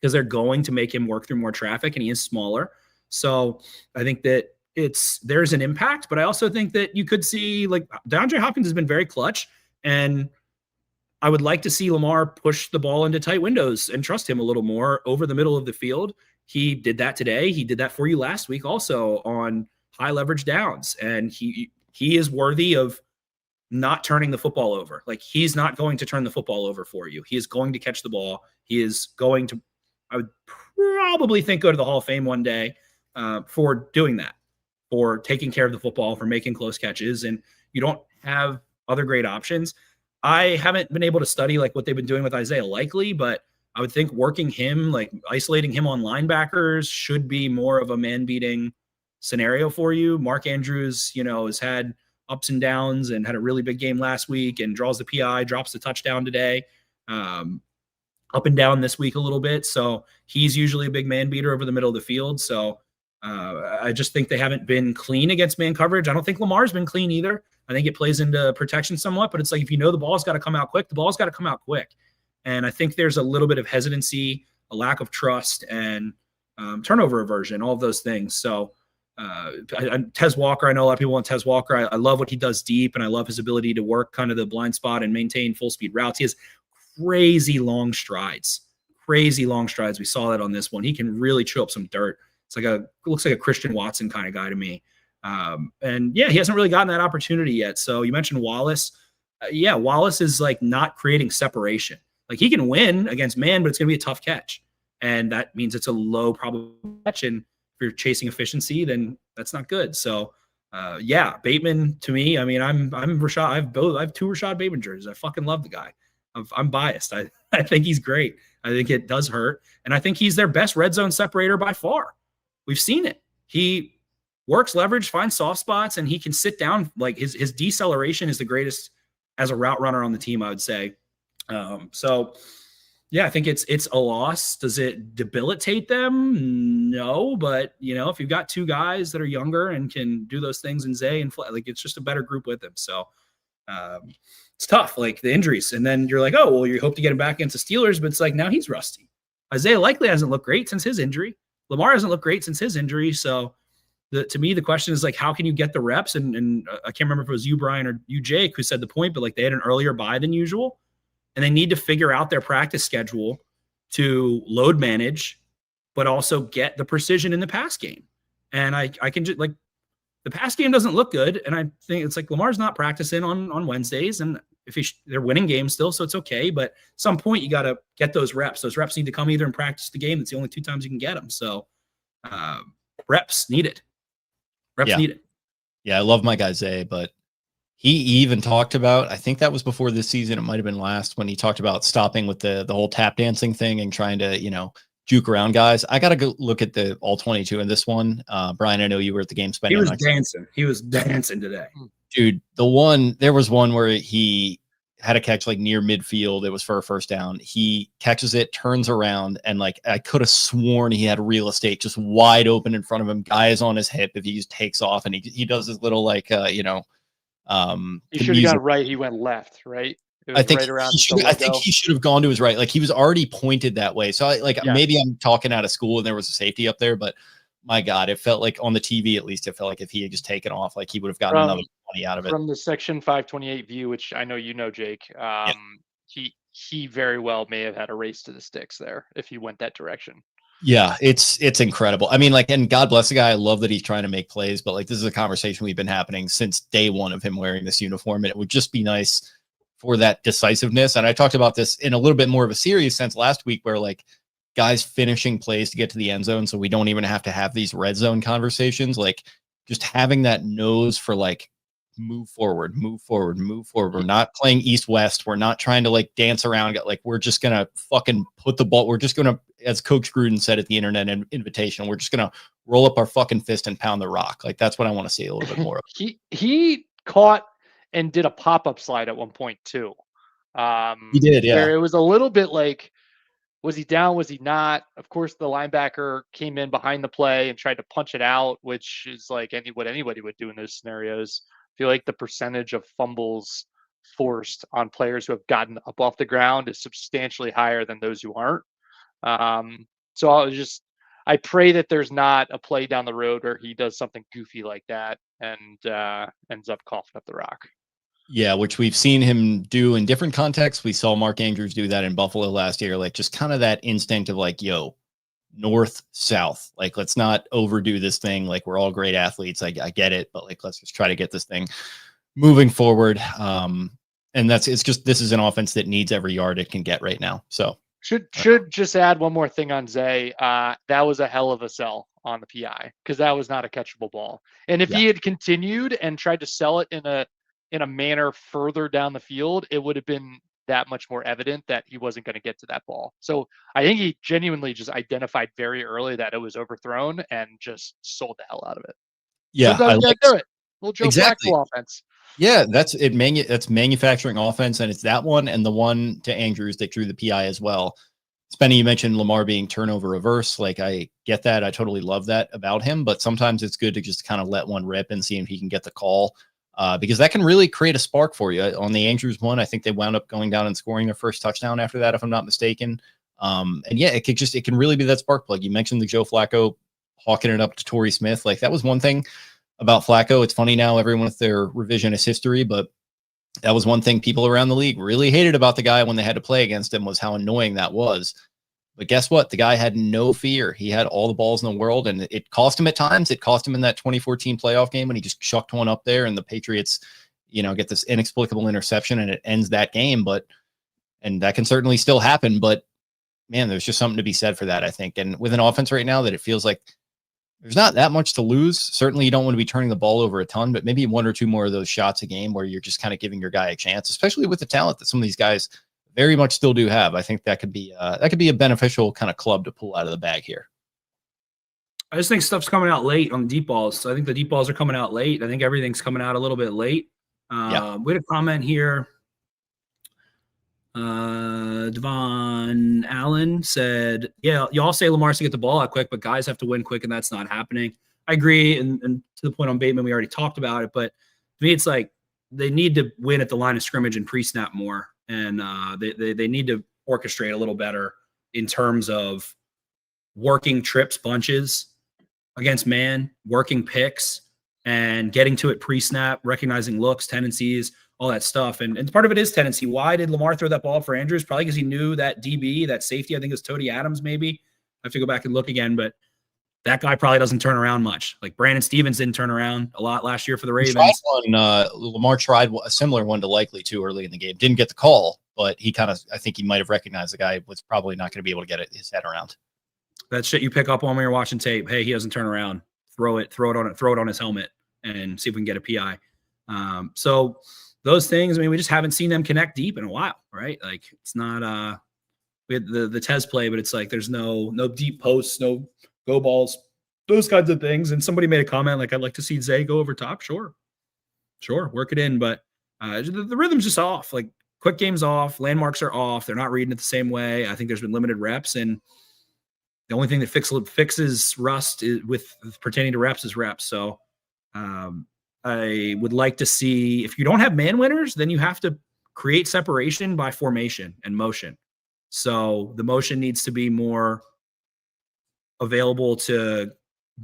because they're going to make him work through more traffic and he is smaller. So I think that there's an impact, but I also think that you could see DeAndre Hopkins has been very clutch, and I would like to see Lamar push the ball into tight windows and trust him a little more over the middle of the field. He did that today. He did that for you last week also on high leverage downs. And he he is worthy of not turning the football over. Like, he's not going to turn the football over for you. He is going to catch the ball. He is going to, I would probably think, go to the Hall of Fame one day for doing that, for taking care of the football, for making close catches. And you don't have other great options. I haven't been able to study like what they've been doing with Isaiah Likely, but I would think working him, like isolating him on linebackers, should be more of a man-beating scenario for you. Mark Andrews, has had ups and downs and had a really big game last week and draws the PI, drops the touchdown today. Up and down this week a little bit. So he's usually a big man beater over the middle of the field. So I just think they haven't been clean against man coverage. I don't think Lamar's been clean either. I think it plays into protection somewhat, but it's like, if the ball's got to come out quick, the ball's got to come out quick. And I think there's a little bit of hesitancy, a lack of trust, and turnover aversion, all of those things. So Tez Walker, I know a lot of people want Tez Walker. I love what he does deep, and I love his ability to work kind of the blind spot and maintain full speed routes. He has crazy long strides. We saw that on this one. He can really chew up some dirt. Looks like a Christian Watson kind of guy to me. And yeah, he hasn't really gotten that opportunity yet. So you mentioned Wallace. Wallace is like not creating separation. Like, he can win against man, but it's going to be a tough catch. And that means it's a low probability catch. And if you're chasing efficiency, then that's not good. So Bateman, to me, I mean, I'm Rashad. I have 2 Rashad Bateman jerseys. I fucking love the guy. I'm biased. I think he's great. I think it does hurt. And I think he's their best red zone separator by far. We've seen it. He works leverage, finds soft spots, and he can sit down. Like, his deceleration is the greatest as a route runner on the team, I would say. I think it's a loss. Does it debilitate them? No, but if you've got 2 guys that are younger and can do those things in Zay and Fly, like, it's just a better group with them. So it's tough, like the injuries. And then you're like, oh, well, you hope to get him back against the Steelers, but it's like, now he's rusty. Isaiah Likely hasn't looked great since his injury. Lamar hasn't looked great since his injury. So to me, the question is, like, how can you get the reps? And I can't remember if it was you, Brian, or you, Jake, who said the point, but like, they had an earlier bye than usual, and they need to figure out their practice schedule to load manage, but also get the precision in the pass game. And I can just, like, the pass game doesn't look good. And I think it's like, Lamar's not practicing on Wednesdays, and if they're winning games still, so it's okay. But at some point, you got to get those reps. Those reps need to come either in practice the game. That's the only 2 times you can get them. So reps needed. Needed. Yeah, I love my guy Zay, but he even talked about, I think that was before this season, it might have been last, when he talked about stopping with the whole tap dancing thing and trying to, juke around guys. I got to go look at the all 22 in this one. Brian, I know you were at the game spending. He was dancing today. Dude, there was one where he had a catch like near midfield. It was for a first down. He catches it, turns around, and like, I could have sworn he had real estate just wide open in front of him. Guy is on his hip if he just takes off, and he does his little like he should have gone right. He went left, right? I think he should have gone to his right. Like, he was already pointed that way. So maybe I'm talking out of school and there was a safety up there, but my God, it felt like on the TV, at least, it felt like if he had just taken off, like, he would have gotten another 20 out of it. From the Section 528 view, which I know Jake, he very well may have had a race to the sticks there if he went that direction. Yeah, it's incredible. I mean, like, and God bless the guy. I love that he's trying to make plays, but like, this is a conversation we've been happening since day one of him wearing this uniform, and it would just be nice for that decisiveness. And I talked about this in a little bit more of a serious sense last week, where like, guys finishing plays to get to the end zone, so we don't even have to have these red zone conversations. Like, just having that nose for like, move forward. We're not playing east-west. We're not trying to like dance around. Like, we're just going to fucking put the ball. We're just going to, as Coach Gruden said at the internet invitation, we're just going to roll up our fucking fist and pound the rock. Like, that's what I want to see a little bit more of. He caught and did a pop-up slide at one point too. He did, yeah. Where it was a little bit like, was he down? Was he not? Of course, the linebacker came in behind the play and tried to punch it out, which is like what anybody would do in those scenarios. I feel like the percentage of fumbles forced on players who have gotten up off the ground is substantially higher than those who aren't. So I pray that there's not a play down the road where he does something goofy like that and ends up coughing up the rock. Yeah, which we've seen him do in different contexts. We saw Mark Andrews do that in Buffalo last year, like, just kind of that instinct of like, yo, north, south. Like, let's not overdo this thing. Like, we're all great athletes. I get it, but like, let's just try to get this thing moving forward. And this is an offense that needs every yard it can get right now. So should just add one more thing on Zay. That was a hell of a sell on the PI, because that was not a catchable ball. And if he had continued and tried to sell it in a manner further down the field, it would have been that much more evident that he wasn't going to get to that ball. So I think he genuinely just identified very early that it was overthrown and just sold the hell out of it. Yeah, sometimes you gotta do it. Little Joe Flacco offense. Yeah, that's manufacturing offense, and it's that one and the one to Andrews that drew the PI as well. Spenny, you mentioned Lamar being turnover reverse. Like, I get that. I totally love that about him, but sometimes it's good to just kind of let one rip and see if he can get the call, because that can really create a spark for you. On the Andrews one, I think they wound up going down and scoring their first touchdown after that, if I'm not mistaken. And yeah, it can really be that spark plug. You mentioned the Joe Flacco hawking it up to Torrey Smith. Like, that was one thing about Flacco. It's funny now, everyone with their revisionist history, but that was one thing people around the league really hated about the guy when they had to play against him, was how annoying that was. But guess what? The guy had no fear. He had all the balls in the world, and it cost him at times. It cost him in that 2014 playoff game when he just chucked one up there and the Patriots, get this inexplicable interception and it ends that game. And that can certainly still happen, but man, there's just something to be said for that, I think. And with an offense right now that it feels like there's not that much to lose. Certainly you don't want to be turning the ball over a ton, but maybe one or two more of those shots a game where you're just kind of giving your guy a chance, especially with the talent that some of these guys very much still do have. I think that could be a beneficial kind of club to pull out of the bag here. I just think stuff's coming out late on the deep balls. So I think the deep balls are coming out late. I think everything's coming out a little bit late. We had a comment here. Devon Allen said, yeah, y'all say Lamar's to get the ball out quick, but guys have to win quick, and that's not happening. I agree. And to the point on Bateman, we already talked about it, but to me, it's like they need to win at the line of scrimmage and pre-snap more. And they need to orchestrate a little better in terms of working trips, bunches against man, working picks, and getting to it pre-snap, recognizing looks, tendencies, all that stuff. And part of it is tendency. Why did Lamar throw that ball for Andrews? Probably because he knew that DB, that safety, I think it was Tody Adams maybe. I have to go back and look again, but that guy probably doesn't turn around much. Like Brandon Stevens didn't turn around a lot last year for the Ravens. Lamar tried a similar one to Likely too early in the game. Didn't get the call, but I think he might have recognized the guy was probably not going to be able to get his head around. That shit you pick up on when you're watching tape. Hey, he doesn't turn around. Throw it on his helmet and see if we can get a PI. So those things, I mean, we just haven't seen them connect deep in a while, right? Like it's not we had the Tez play, but it's like there's no deep posts, no go balls, those kinds of things. And somebody made a comment like, I'd like to see Zay go over top. Sure, work it in. But the rhythm's just off. Like quick game's off, landmarks are off. They're not reading it the same way. I think there's been limited reps, and the only thing that fixes rust with pertaining to reps is reps. So I would like to see, if you don't have man winners, then you have to create separation by formation and motion. So the motion needs to be more available to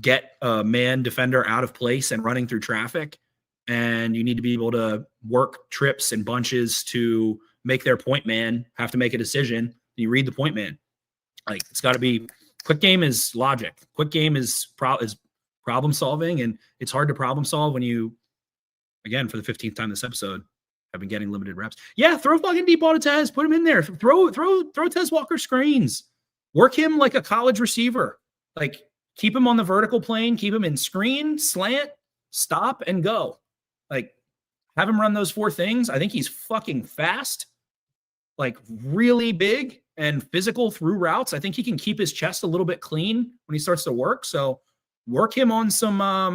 get a man defender out of place and running through traffic. And you need to be able to work trips and bunches to make their point man have to make a decision. You read the point man. Like it's got to be quick game is logic. Quick game is problem solving. And it's hard to problem solve when you, again, for the 15th time this episode, have been getting limited reps. Yeah. Throw fucking deep ball to Tez, put him in there. Throw Tez Walker screens, work him like a college receiver. Like keep him on the vertical plane, keep him in screen, slant, stop, and go. Like have him run those four things. I think he's fucking fast, like really big and physical through routes. I think he can keep his chest a little bit clean when he starts to work. So work him on some, I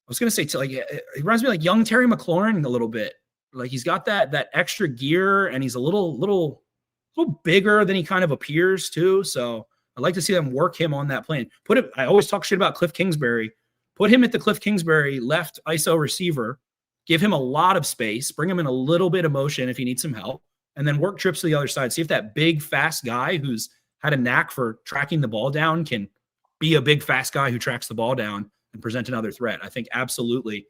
was going to say, like, it reminds me like young Terry McLaurin a little bit. Like he's got that extra gear, and he's a little bigger than he kind of appears too. So I'd like to see them work him on that plane. I always talk shit about Cliff Kingsbury. Put him at the Cliff Kingsbury left ISO receiver. Give him a lot of space. Bring him in a little bit of motion if he needs some help. And then work trips to the other side. See if that big, fast guy who's had a knack for tracking the ball down can be a big, fast guy who tracks the ball down and present another threat. I think absolutely.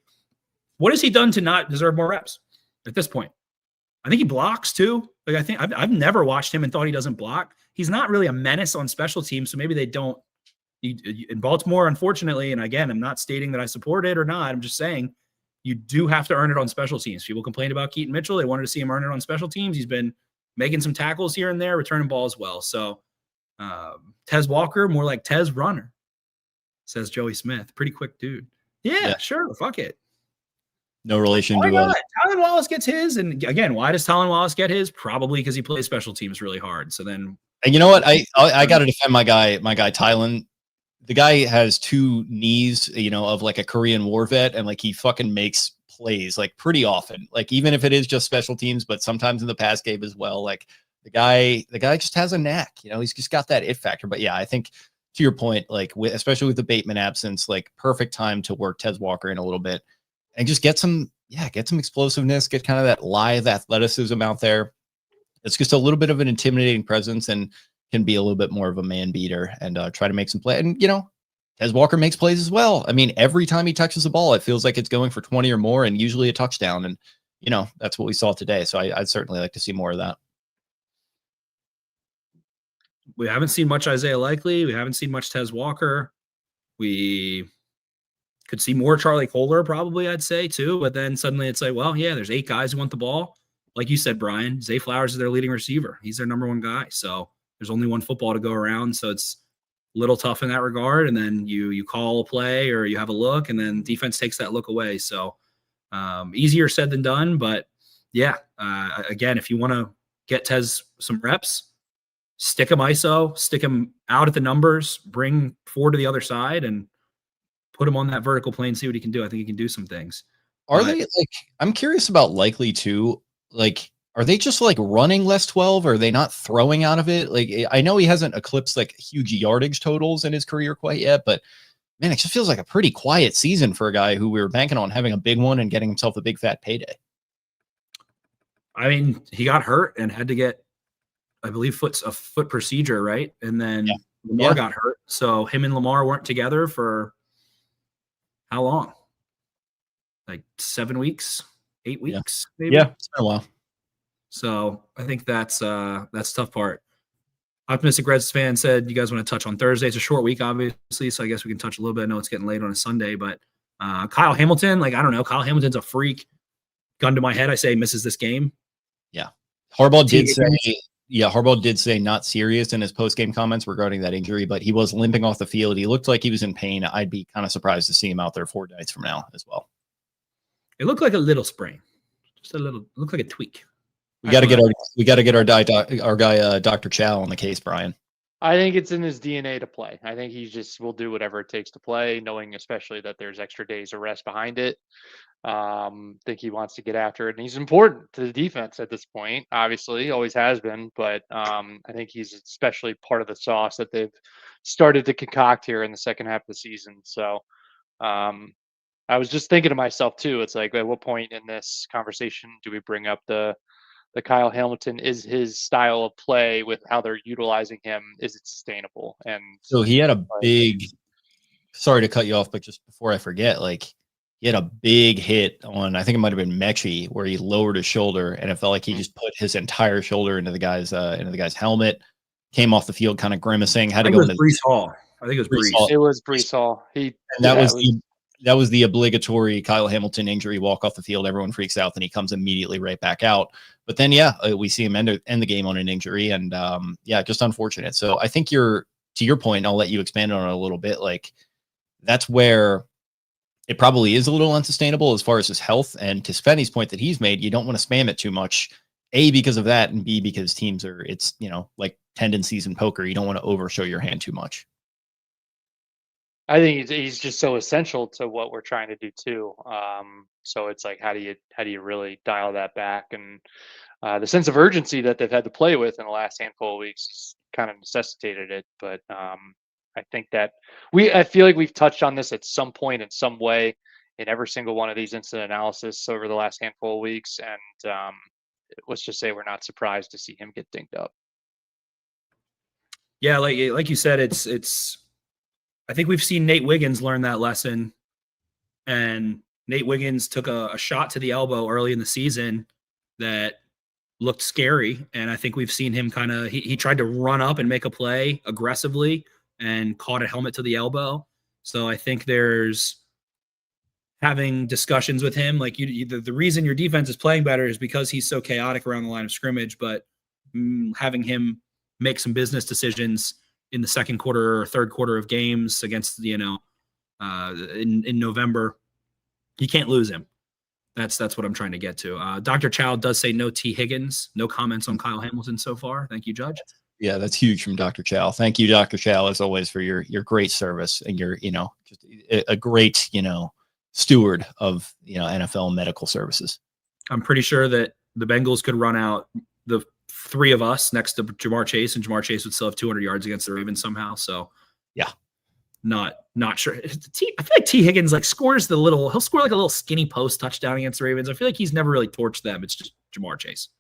What has he done to not deserve more reps at this point? I think he blocks too. Like I think I've never watched him and thought he doesn't block. He's not really a menace on special teams, so maybe they don't. In Baltimore, unfortunately, and again, I'm not stating that I support it or not. I'm just saying you do have to earn it on special teams. People complained about Keaton Mitchell. They wanted to see him earn it on special teams. He's been making some tackles here and there, returning balls well. So Tez Walker, more like Tez Runner, says Joey Smith. Pretty quick dude. Yeah. Sure. Fuck it. No relation why to not? Tylan Wallace gets his. And again, why does Tylan Wallace get his? Probably because he plays special teams really hard. So then, and you know what? I got to defend my guy Tylan. The guy has 2 knees, of like a Korean war vet, and like he fucking makes plays like pretty often. Like even if it is just special teams, but sometimes in the pass game as well. Like the guy just has a knack. He's just got that it factor. But yeah, I think to your point, like especially with the Bateman absence, like perfect time to work Tez Walker in a little bit and just get some explosiveness, get kind of that live athleticism out there. It's just a little bit of an intimidating presence and can be a little bit more of a man beater and try to make some play. And, Tez Walker makes plays as well. I mean, every time he touches the ball, it feels like it's going for 20 or more and usually a touchdown. And, that's what we saw today. So I'd certainly like to see more of that. We haven't seen much Isaiah Likely. We haven't seen much Tez Walker. We could see more Charlie Kohler probably, I'd say, too. But then suddenly it's like, well, yeah, there's 8 guys who want the ball. Like you said, Brian, Zay Flowers is their leading receiver. He's their number 1 guy. So there's only one football to go around. So it's a little tough in that regard. And then you call a play or you have a look and then defense takes that look away. So easier said than done. But yeah, again, if you want to get Tez some reps, stick him ISO, stick him out at the numbers, bring 4 to the other side and put him on that vertical plane, see what he can do. I think he can do some things. Are they I'm curious about Likely too. Like, are they just like running less 12 or are they not throwing out of it? Like, I know he hasn't eclipsed like huge yardage totals in his career quite yet, but man, it just feels like a pretty quiet season for a guy who we were banking on having a big one and getting himself a big fat payday. I mean, he got hurt and had to get, I believe, a foot procedure, right? And then Lamar got hurt. So him and Lamar weren't together for how long? Like 7 weeks, 8 weeks, maybe? Yeah, it's been a while. So I think that's the tough part. Optimistic Reds fan said you guys want to touch on Thursday. It's a short week, obviously, so I guess we can touch a little bit. I know it's getting late on a Sunday, but Kyle Hamilton, like, I don't know. Kyle Hamilton's a freak. Gun to my head, I say misses this game. Yeah. Harbaugh did say not serious in his post-game comments regarding that injury, but he was limping off the field. He looked like he was in pain. I'd be kind of surprised to see him out there 4 nights from now as well. It looked like a little sprain. Just a little, looked like a tweak. We got to get our guy Dr. Chow on the case, Brian. I think it's in his DNA to play. I think he just will do whatever it takes to play, knowing especially that there's extra days of rest behind it. Think he wants to get after it, and he's important to the defense at this point. Obviously, always has been, but I think he's especially part of the sauce that they've started to concoct here in the second half of the season. So I was just thinking to myself too. It's like, at what point in this conversation do we bring up the Kyle Hamilton? Is his style of play with how they're utilizing him, is it sustainable? And so he had a big, sorry to cut you off, but just before I forget, like he had a big hit on, I think it might've been Mechie, where he lowered his shoulder and it felt like he just put his entire shoulder into the guy's helmet, came off the field kind of grimacing, had to go into Breece Hall. I think it was Breece. It was Breece Hall. That was the obligatory Kyle Hamilton injury, walk off the field, everyone freaks out, then he comes immediately right back out. But then, we see him end the game on an injury, and just unfortunate. So I think to your point, and I'll let you expand on it a little bit, like that's where it probably is a little unsustainable as far as his health. And to Spenny's point that he's made, you don't want to spam it too much, A, because of that, and B, because teams are, it's, like tendencies in poker, you don't want to overshow your hand too much. I think he's just so essential to what we're trying to do too. So it's like, how do you really dial that back? And the sense of urgency that they've had to play with in the last handful of weeks kind of necessitated it. But I think that I feel like we've touched on this at some point in some way in every single one of these incident analysis over the last handful of weeks. And let's just say we're not surprised to see him get dinged up. Yeah, like you said, it's. I think we've seen Nate Wiggins learn that lesson, and Nate Wiggins took a shot to the elbow early in the season that looked scary. And I think we've seen him kind of, he tried to run up and make a play aggressively and caught a helmet to the elbow. So I think there's having discussions with him. Like the reason your defense is playing better is because he's so chaotic around the line of scrimmage, but having him make some business decisions in the second quarter or third quarter of games against, in November, you can't lose him. That's what I'm trying to get to. Dr. Chow does say no T. Higgins. No comments on Kyle Hamilton so far. Thank you, Judge. Yeah, that's huge from Dr. Chow. Thank you, Dr. Chow, as always, for your great service and your, just a great, steward of, NFL medical services. I'm pretty sure that the Bengals could run out the three of us next to Jamar Chase, and Jamar Chase would still have 200 yards against the Ravens somehow. So, yeah. Not sure. I feel like T. Higgins he'll score like a little skinny post touchdown against the Ravens. I feel like he's never really torched them. It's just Jamar Chase.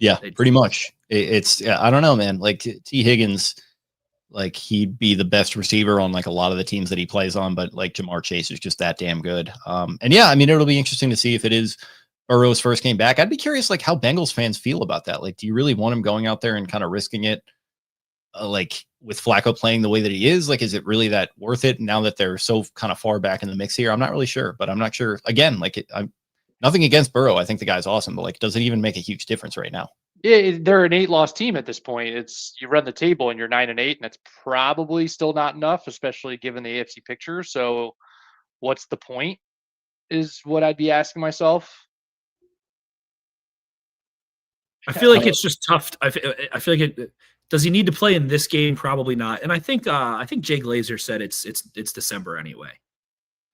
Yeah, pretty much. I don't know, man. Like T. Higgins, like he'd be the best receiver on like a lot of the teams that he plays on, but like Jamar Chase is just that damn good. And yeah, I mean, it'll be interesting to see if it is Burrow's first game back. I'd be curious, like how Bengals fans feel about that. Like, do you really want him going out there and kind of risking it? Like with Flacco playing the way that he is, like, is it really that worth it now that they're so kind of far back in the mix here? I'm not really sure, but I'm not sure. Again, like I'm nothing against Burrow. I think the guy's awesome, but like, does it even make a huge difference right now? Yeah, they're an 8-loss team at this point. It's you run the table and you're 9-8, and that's probably still not enough, especially given the AFC picture. So, what's the point? Is what I'd be asking myself. I feel like it's just tough. I feel like it. Does he need to play in this game? Probably not. And I think Jay Glazer said it's December anyway.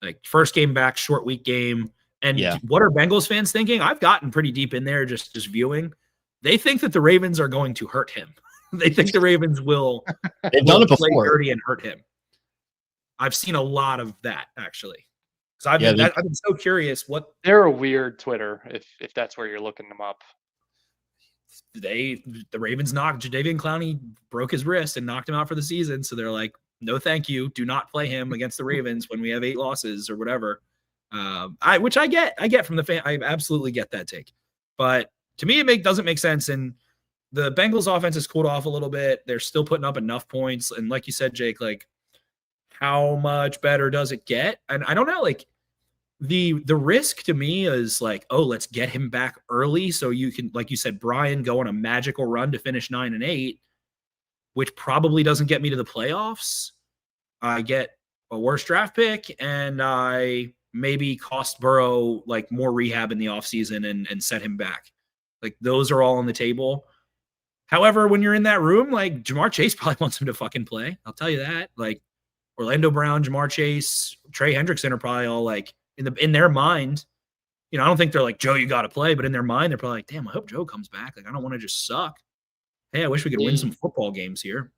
Like first game back, short week game. And what are Bengals fans thinking? I've gotten pretty deep in there just viewing. They think that the Ravens are going to hurt him. They think the Ravens will They've done it play before. dirty and hurt him. I've seen a lot of that actually. Because I've been so curious what they're a weird Twitter if that's where you're looking them up. The Ravens knocked Jadeveon Clowney, broke his wrist and knocked him out for the season. So they're like, no, thank you. Do not play him against the Ravens when we have 8 losses or whatever. Which I get from the fan. I absolutely get that take, but to me, it doesn't make sense. And the Bengals offense has cooled off a little bit. They're still putting up enough points. And like you said, Jake, like how much better does it get? And I don't know, like the risk to me is like, oh, let's get him back early. So you can, like you said, Brian, go on a magical run to finish 9-8, which probably doesn't get me to the playoffs. I get a worse draft pick and I maybe cost Burrow like more rehab in the offseason and set him back. Like those are all on the table. However, when you're in that room, like Jamar Chase probably wants him to fucking play. I'll tell you that. Like Orlando Brown, Jamar Chase, Trey Hendrickson are probably all like in their mind. I don't think they're like, Joe, you got to play, but in their mind, they're probably like, damn, I hope Joe comes back. Like I don't want to just suck. Hey, I wish we could win some football games here.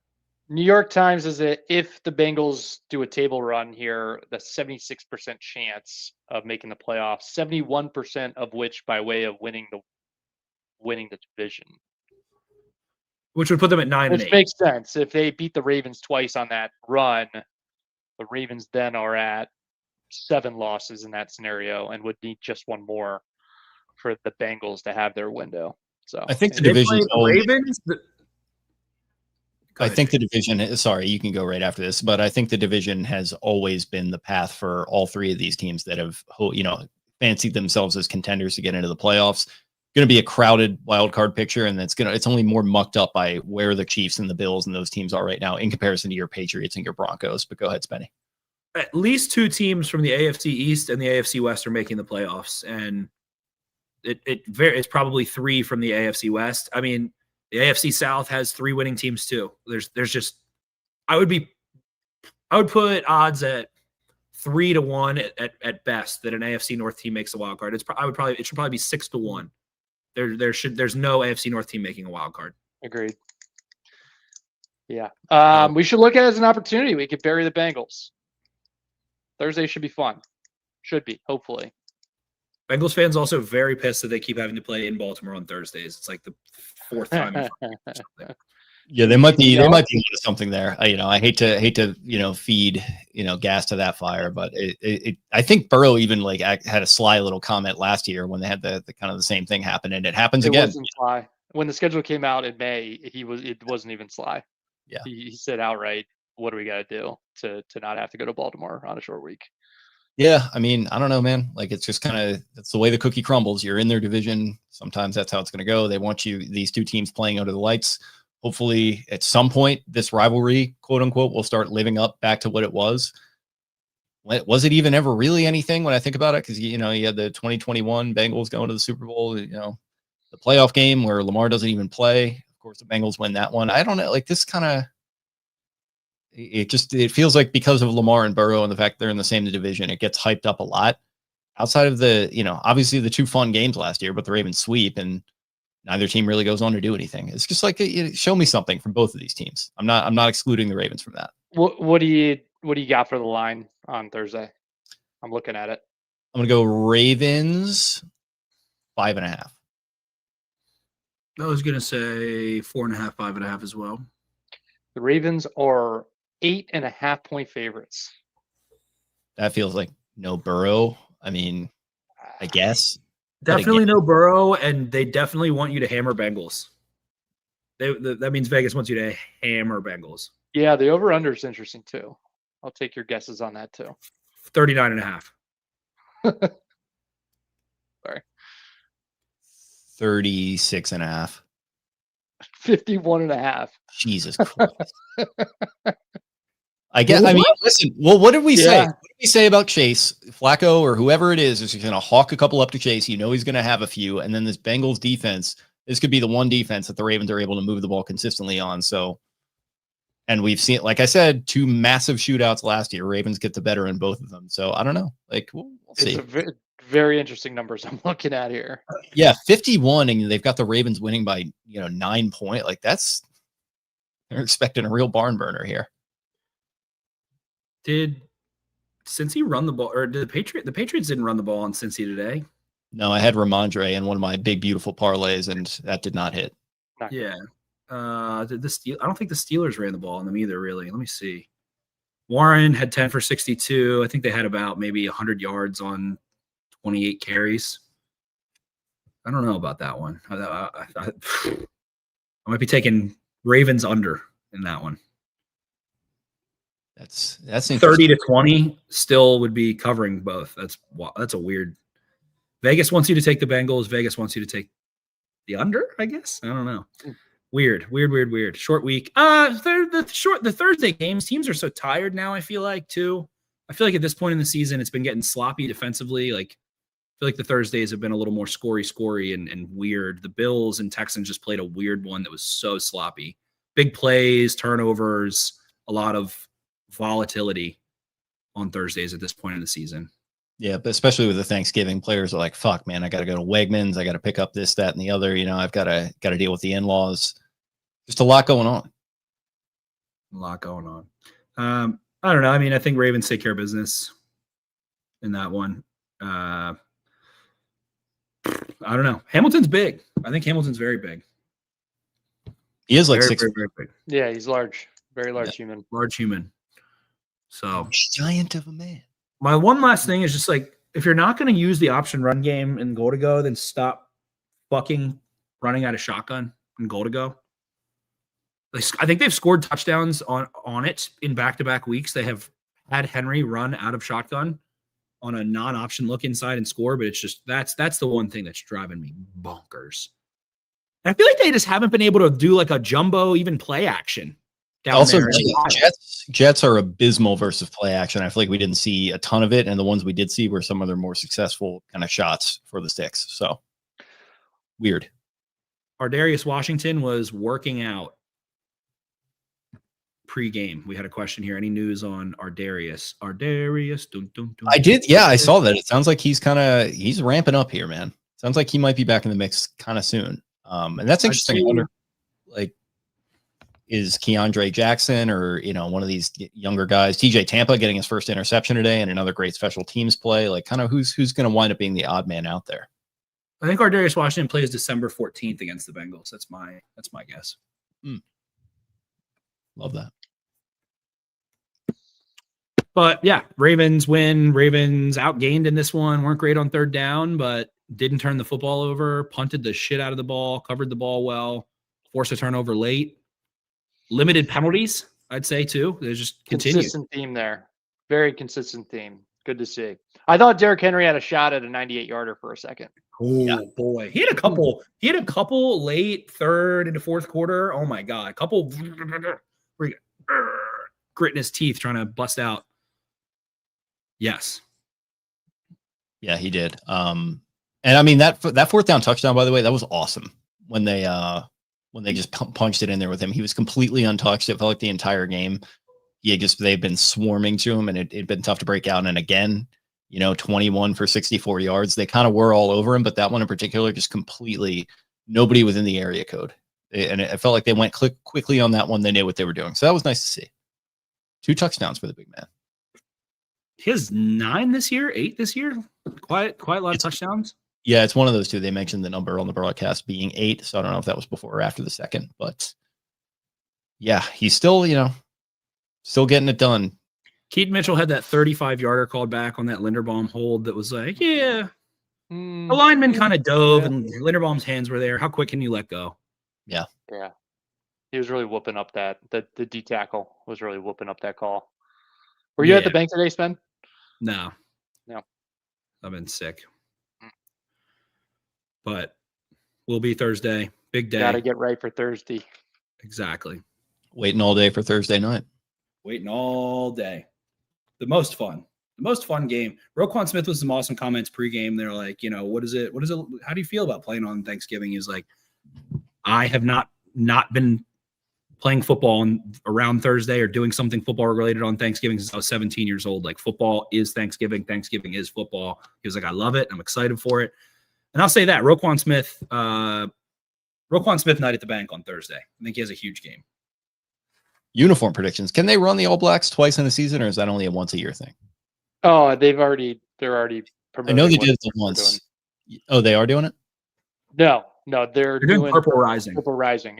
New York Times is that if the Bengals do a table run here, the 76% chance of making the playoffs, 71% of which by way of winning the division, which would put them at 9-8. Which makes sense. If they beat the Ravens twice on that run, the Ravens then are at 7 losses in that scenario and would need just one more for the Bengals to have their window. So I think the division. Ravens. I think the division. Sorry, you can go right after this, but I think the division has always been the path for all 3 of these teams that have, fancied themselves as contenders to get into the playoffs. Going to be a crowded wild card picture, and it's only more mucked up by where the Chiefs and the Bills and those teams are right now in comparison to your Patriots and your Broncos. But go ahead, Spenny. At least 2 teams from the AFC East and the AFC West are making the playoffs, and it's probably 3 from the AFC West. I mean, the AFC South has 3 winning teams too. There's just I would put odds at 3-1 at best that an AFC North team makes a wild card. It should probably be 6-1. There's no AFC North team making a wild card. Agreed. Yeah. We should look at it as an opportunity. We could bury the Bengals. Thursday should be fun. Should be, hopefully. Bengals fans also very pissed that they keep having to play in Baltimore on Thursdays. It's like the 4th time. Yeah, they might be onto something there. I hate to feed gas to that fire, but I think Burrow even like had a sly little comment last year when they had the kind of the same thing happen, and it happens again. It wasn't sly. When the schedule came out in May, it wasn't even sly. Yeah, he said outright, "What do we got to do to not have to go to Baltimore on a short week?" Yeah, I mean, I don't know, man. Like, it's just kind of, that's the way the cookie crumbles. You're in their division. Sometimes that's how it's going to go. They want these two teams playing under the lights. Hopefully at some point, this rivalry, quote unquote, will start living up back to what it was. Was it even ever really anything when I think about it? Because, you had the 2021 Bengals going to the Super Bowl, the playoff game where Lamar doesn't even play. Of course, the Bengals win that one. I don't know. Like, this kind of, it feels like because of Lamar and Burrow and the fact they're in the same division, it gets hyped up a lot. Outside of the, obviously the two fun games last year, but the Ravens sweep and neither team really goes on to do anything. It's just like, show me something from both of these teams. I'm not excluding the Ravens from that. What do you got for the line on Thursday? I'm looking at it. I'm gonna go Ravens 5.5. I was gonna say 4.5, 5.5 as well. The Ravens are 8.5-point favorites. That feels like no Burrow. I mean, I guess. Definitely no Burrow, and they definitely want you to hammer Bengals. That means Vegas wants you to hammer Bengals. Yeah, the over-under is interesting too. I'll take your guesses on that too. 39.5. Sorry. 36.5. 51.5. Jesus Christ. Listen, well, what did we say? What did we say about Chase? Flacco or whoever it is going to hawk a couple up to Chase. He's going to have a few. And then this Bengals defense, this could be the one defense that the Ravens are able to move the ball consistently on. So, and we've seen, like I said, two massive shootouts last year. Ravens get the better in both of them. So I don't know. Like, we'll see. It's very interesting numbers I'm looking at here. Yeah, 51, and they've got the Ravens winning by 9 points. Like, they're expecting a real barn burner here. Did Cincy run the ball, or did the Patriots didn't run the ball on Cincy today? No, I had Ramondre in one of my big, beautiful parlays, and that did not hit. Yeah. I don't think the Steelers ran the ball on them either, really. Let me see. Warren had 10 for 62. I think they had about maybe 100 yards on 28 carries. I don't know about that one. I might be taking Ravens under in that one. That's 30 to 20 still would be covering both. That's a weird. Vegas wants you to take the Bengals. Vegas wants you to take the under, I guess. I don't know. Weird. Short week. The Thursday games, teams are so tired now, I feel like, too. I feel like at this point in the season, it's been getting sloppy defensively. Like, I feel like the Thursdays have been a little more scory and weird. The Bills and Texans just played a weird one that was so sloppy. Big plays, turnovers, a lot of volatility on Thursdays at this point in the season. Yeah, but especially with the Thanksgiving, players are like, fuck, man, I got to go to Wegmans. I got to pick up this, that, and the other. I've got to deal with the in-laws. Just a lot going on. I don't know. I mean, I think Ravens take care of business in that one. I don't know. Hamilton's big. I think Hamilton's very big. He is like very, 6. very, very big. Yeah, he's large. Very large human. Large human. So giant of a man. My one last thing is just like, if you're not going to use the option run game and goal to go, then stop fucking running out of shotgun and goal to go. I think they've scored touchdowns on it in back-to-back weeks. They have had Henry run out of shotgun on a non-option look inside and score, but it's just that's the one thing that's driving me bonkers. And I feel like they just haven't been able to do like a jumbo even play action. Also, Jets are abysmal versus play action. I feel like we didn't see a ton of it, and the ones we did see were some of their more successful kind of shots for the sticks. So weird. Ardarius Washington was working out pre-game. We had a question here. Any news on Ardarius? Dun, dun, dun. I did. Yeah, I saw that. It sounds like he's ramping up here, man. Sounds like he might be back in the mix kind of soon. And that's interesting. I wonder, like, is Keandre Jackson or, one of these younger guys, TJ Tampa getting his first interception today and another great special teams play, like kind of who's going to wind up being the odd man out there? I think Ardarius Washington plays December 14th against the Bengals. That's my guess. Love that. But yeah, Ravens win. Ravens outgained in this one. Weren't great on third down, but didn't turn the football over. Punted the shit out of the ball. Covered the ball well. Forced a turnover late. Limited penalties, I'd say, too. They just continued. Consistent theme there. Very consistent theme. Good to see. I thought Derrick Henry had a shot at a 98-yarder for a second. Oh boy, he had a couple. He had a couple late third into fourth quarter. Oh my god, a couple gritting his teeth trying to bust out. Yes. Yeah, he did. And I mean that fourth down touchdown, by the way, that was awesome. When they just punched it in there with him, he was completely untouched. It felt like the entire game. They've been swarming to him, and it'd been tough to break out. And again, 21 for 64 yards. They kind of were all over him, but that one in particular, just completely nobody within the area code. And it felt like they went quickly on that one. They knew what they were doing. So that was nice to see. 2 touchdowns for the big man. He has 9 this year, 8 this year. Quite a lot of touchdowns. Yeah, it's one of those 2. They mentioned the number on the broadcast being 8. So I don't know if that was before or after the second, but yeah, he's still, still getting it done. Keaton Mitchell had that 35-yarder called back on that Linderbaum hold that was like, the lineman kind of dove and Linderbaum's hands were there. How quick can you let go? Yeah. Yeah. He was really whooping up the D tackle was really whooping up that call. Were you at the bank today, Spen? No. No. I've been sick. But we'll be Thursday. Big day. Got to get right for Thursday. Exactly. Waiting all day for Thursday night. Waiting all day. The most fun game. Roquan Smyth was some awesome comments pregame. They're like, what is it? How do you feel about playing on Thanksgiving? He's like, I have not been playing football around Thursday or doing something football related on Thanksgiving since I was 17 years old. Like, football is Thanksgiving. Thanksgiving is football. He was like, I love it. I'm excited for it. And I'll say that Roquan Smyth night at the bank on Thursday. I think he has a huge game. Uniform predictions. Can they run the All Blacks twice in a season, or is that only a once a year thing? Oh, they're already promoting. I know they did it once. Oh, they are doing it? No, they're doing Purple Rising. Purple Rising.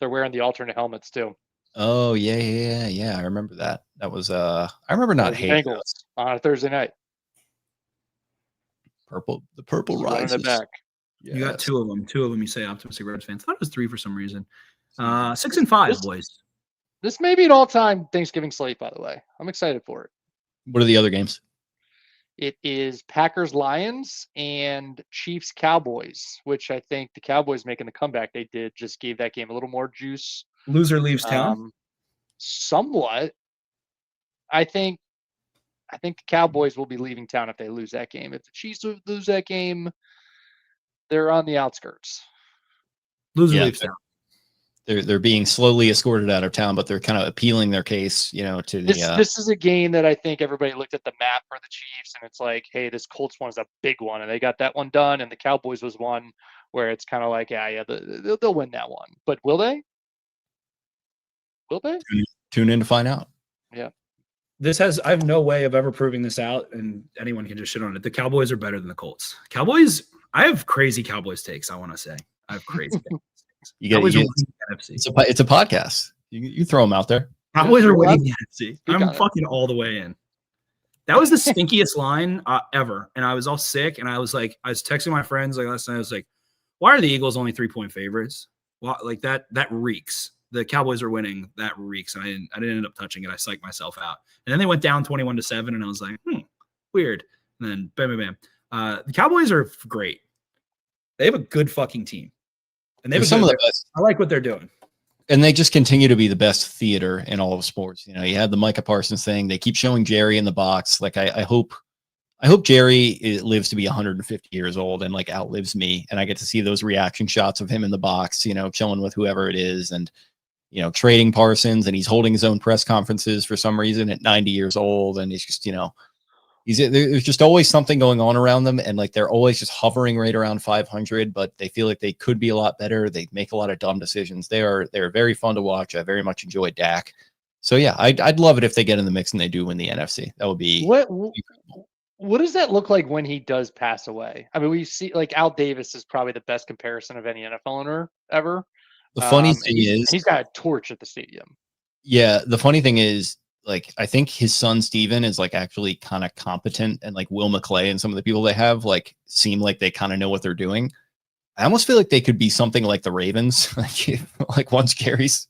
They're wearing the alternate helmets too. Oh, yeah. I remember that. That was I remember not hating Bengals on a Thursday night. The purple rises. Back. Yes. You got 2 of them. 2 of them you say optimistic Reds fans. I thought it was 3 for some reason. 6-5, boys. This may be an all-time Thanksgiving slate, by the way. I'm excited for it. What are the other games? It is Packers-Lions and Chiefs-Cowboys, which I think the Cowboys making the comeback they did just gave that game a little more juice. Loser leaves town? Somewhat. I think the Cowboys will be leaving town if they lose that game. If the Chiefs lose that game, they're on the outskirts. Loser leaves town. They're being slowly escorted out of town, but they're kind of appealing their case, to the. This is a game that I think everybody looked at the map for the Chiefs, and it's like, hey, this Colts one is a big one, and they got that one done, and the Cowboys was one where it's kind of like, they'll win that one, but will they? Will they? Tune in to find out. Yeah. I have no way of ever proving this out, and anyone can just shit on it. The Cowboys are better than the Colts. I have crazy Cowboys takes, I want to say. I have crazy takes. It's a podcast. You throw them out there. Cowboys are winning the NFC. I'm fucking all the way in. That was the stinkiest line ever. And I was all sick, and I was texting my friends last night. I was like, why are the Eagles only 3-point favorites? Well, like that reeks. The Cowboys are winning. That reeks. And I didn't end up touching it. I psyched myself out. And then they went down 21-7, and I was like, weird. And then bam. The Cowboys are great. They have a good fucking team. And they've some of the best. I like what they're doing. And they just continue to be the best theater in all of sports. You had the Micah Parsons thing. They keep showing Jerry in the box. Like I hope Jerry lives to be 150 years old and like outlives me. And I get to see those reaction shots of him in the box, chilling with whoever it is and, trading Parsons, and he's holding his own press conferences for some reason at 90 years old. And he's just, there's just always something going on around them, and like they're always just hovering right around 500, but they feel like they could be a lot better. They make a lot of dumb decisions. They're very fun to watch. I very much enjoy Dak. So yeah, I'd love it if they get in the mix and they do win the NFC. That would be what does that look like when he does pass away? I mean, we see like Al Davis is probably the best comparison of any NFL owner ever. The funny thing is he's got a torch at the stadium. Yeah, the funny thing is, like, I think his son Steven is like actually kind of competent, and like Will McClay and some of the people they have like seem like they kind of know what they're doing. I almost feel like they could be something like the Ravens, like once Gary's,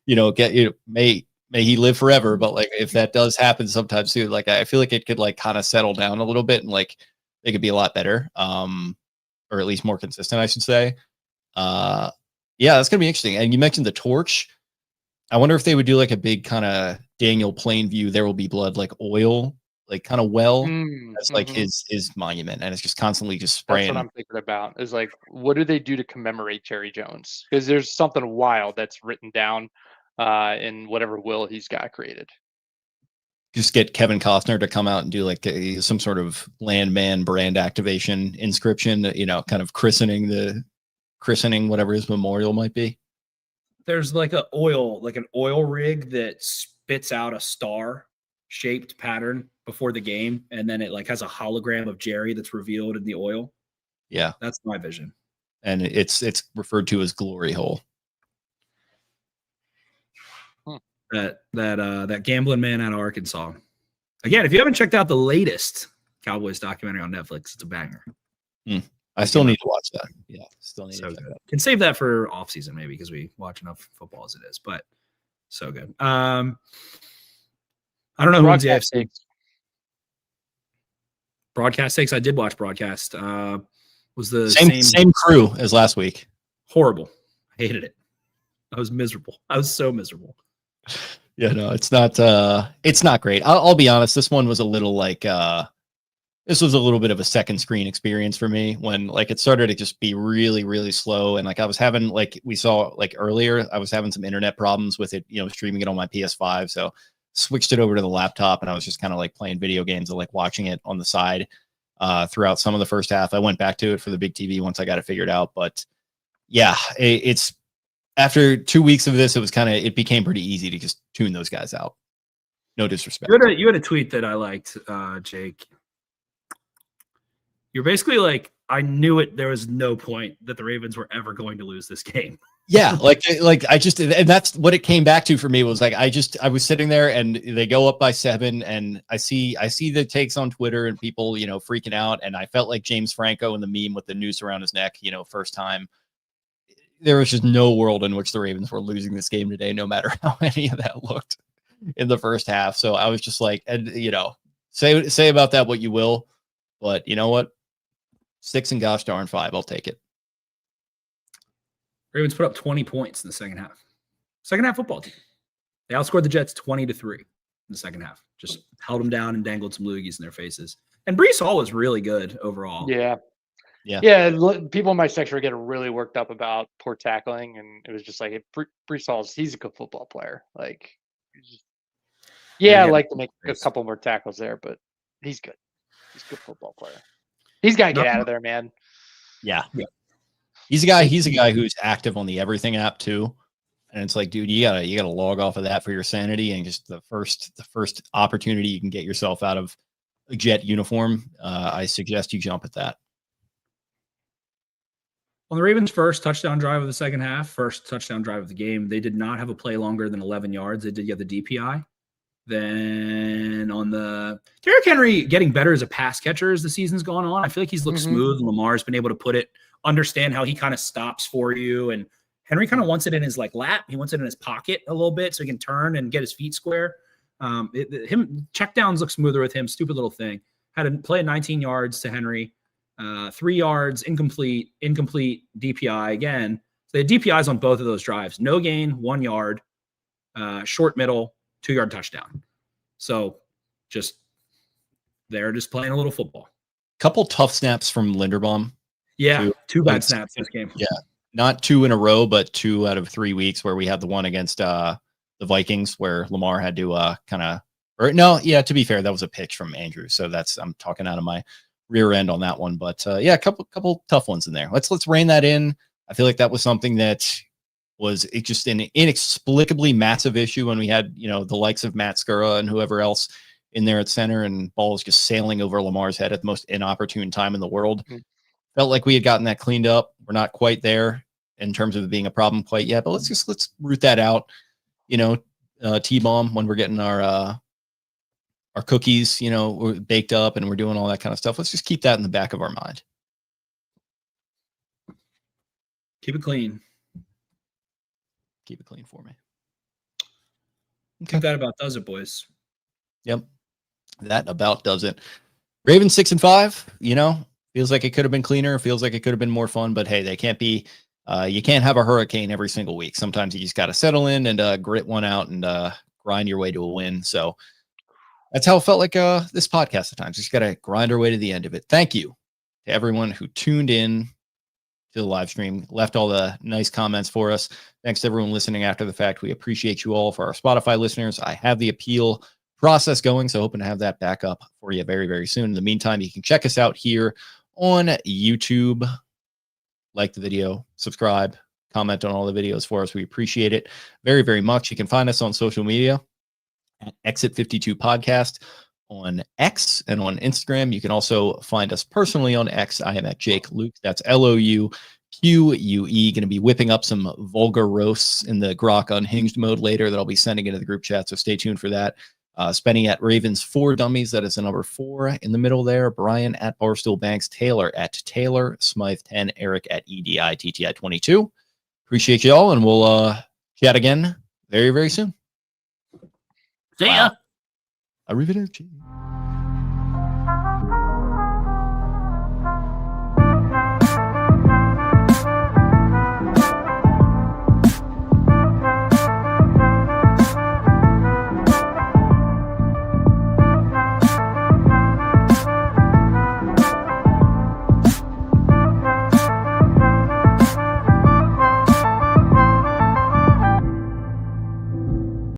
may he live forever, but like if that does happen sometime soon, like I feel like it could like kind of settle down a little bit and like they could be a lot better, or at least more consistent, I should say. Yeah, that's gonna be interesting. And you mentioned the torch. I wonder if they would do like a big kind of Daniel Plainview, There Will Be Blood, like oil, like kind of well. That's like his monument, and it's just constantly just spraying. That's what I'm thinking about. Is like, what do they do to commemorate Jerry Jones? Because there's something wild that's written down in whatever will he's got created. Just get Kevin Costner to come out and do like some sort of landman brand activation inscription, kind of christening whatever his memorial might be. There's like an oil rig that spits out a star shaped pattern before the game, and then it like has a hologram of Jerry that's revealed in the oil. Yeah, that's my vision. And it's referred to as Glory Hole. That gambling man out of Arkansas. Again, if you haven't checked out the latest Cowboys documentary on Netflix, it's a banger. I still need to watch that. Yeah, still need to check that. Can save that for off season maybe because we watch enough football as it is, but so good. I don't know who wins the AFC. Broadcast takes. I did watch broadcast. Was the same crew as last week. Horrible. I hated it. I was miserable. I was so miserable. Yeah, no, it's not great. I'll be honest. This one was a little like this was a little bit of a second screen experience for me when like it started to just be really, really slow. And like I was having, like we saw like earlier, I was having some internet problems with it, streaming it on my PS5. So switched it over to the laptop and I was just kind of like playing video games and like watching it on the side throughout some of the first half. I went back to it for the big TV once I got it figured out. But yeah, it's after 2 weeks of this, it became pretty easy to just tune those guys out. No disrespect. You had a tweet that I liked, Jake. You're basically like, I knew it. There was no point that the Ravens were ever going to lose this game. Yeah. And that's what it came back to for me was like, I was sitting there and they go up by 7 and I see the takes on Twitter and people, freaking out. And I felt like James Franco in the meme with the noose around his neck, first time. There was just no world in which the Ravens were losing this game today, no matter how any of that looked in the first half. So I was just like, and say about that what you will, but you know what? 6 and gosh darn 5. I'll take it. Ravens put up 20 points in the second half. Second half football team. They outscored the Jets 20-3 in the second half. Just held them down and dangled some loogies in their faces. And Breece Hall was really good overall. Yeah. People in my section were getting really worked up about poor tackling, and it was just like Breece Hall, he's a good football player. Like, I like to make a couple more tackles there, but he's good. He's a good football player. He's got to get out of there, man. Yeah. He's a guy who's active on the Everything app too. And it's like, dude, you gotta log off of that for your sanity. And just the first opportunity you can get yourself out of a Jet uniform, I suggest you jump at that. On the Ravens' first touchdown drive of the second half, first touchdown drive of the game, they did not have a play longer than 11 yards. They did get the DPI. Then on the Derrick Henry getting better as a pass catcher as the season's gone on. I feel like he's looked smooth. And Lamar's been able to understand how he kind of stops for you. And Henry kind of wants it in his like lap. He wants it in his pocket a little bit so he can turn and get his feet square. Check downs look smoother with him. Stupid little thing. Had to play 19 yards to Henry. 3 yards, incomplete, DPI again. So they had DPIs on both of those drives. No gain, 1 yard, short middle, 2-yard touchdown. So they're just playing a little football. Couple tough snaps from Linderbaum. Yeah, two bad snaps this game. Yeah, not 2 in a row, but 2 out of 3 weeks where we had the one against the Vikings where Lamar had to to be fair, that was a pitch from Andrew. So I'm talking out of my rear end on that one. But a couple tough ones in there. Let's rein that in. I feel like that was something that was just an inexplicably massive issue when we had, the likes of Matt Skura and whoever else in there at center and balls just sailing over Lamar's head at the most inopportune time in the world. Felt like we had gotten that cleaned up. We're not quite there in terms of it being a problem quite yet, but let's root that out. T-bomb when we're getting our cookies, baked up and we're doing all that kind of stuff. Let's just keep that in the back of our mind. Keep it clean. Keep it clean for me. I think that about does it, boys. Yep. That about does it. Ravens 6-5, feels like it could have been cleaner. Feels like it could have been more fun, but hey, they can't be, you can't have a hurricane every single week. Sometimes you just got to settle in and grit one out and grind your way to a win. So that's how it felt like this podcast at times. Just got to grind our way to the end of it. Thank you to everyone who tuned in to the live stream, left all the nice comments for us. Thanks to everyone listening after the fact. We appreciate you all. For our Spotify listeners, I have the appeal process going, so hoping to have that back up for you very, very soon. In the meantime, you can check us out here on YouTube. Like the video, subscribe, comment on all the videos for us. We appreciate it very, very much. You can find us on social media at Exit 52 Podcast on X and on Instagram. You can also find us personally on X. I am at Jake Louque. That's LOUQUE. Going to be whipping up some vulgar roasts in the Grok Unhinged mode later that I'll be sending into the group chat, so stay tuned for that. Spenny at Ravens 4 Dummies. That is the number 4 in the middle there. Brian at Barstool Banks. Taylor at Taylor. Smyth 10. Eric at EDI 22. Appreciate you all, and we'll chat again very, very soon. See ya. Arrivederci.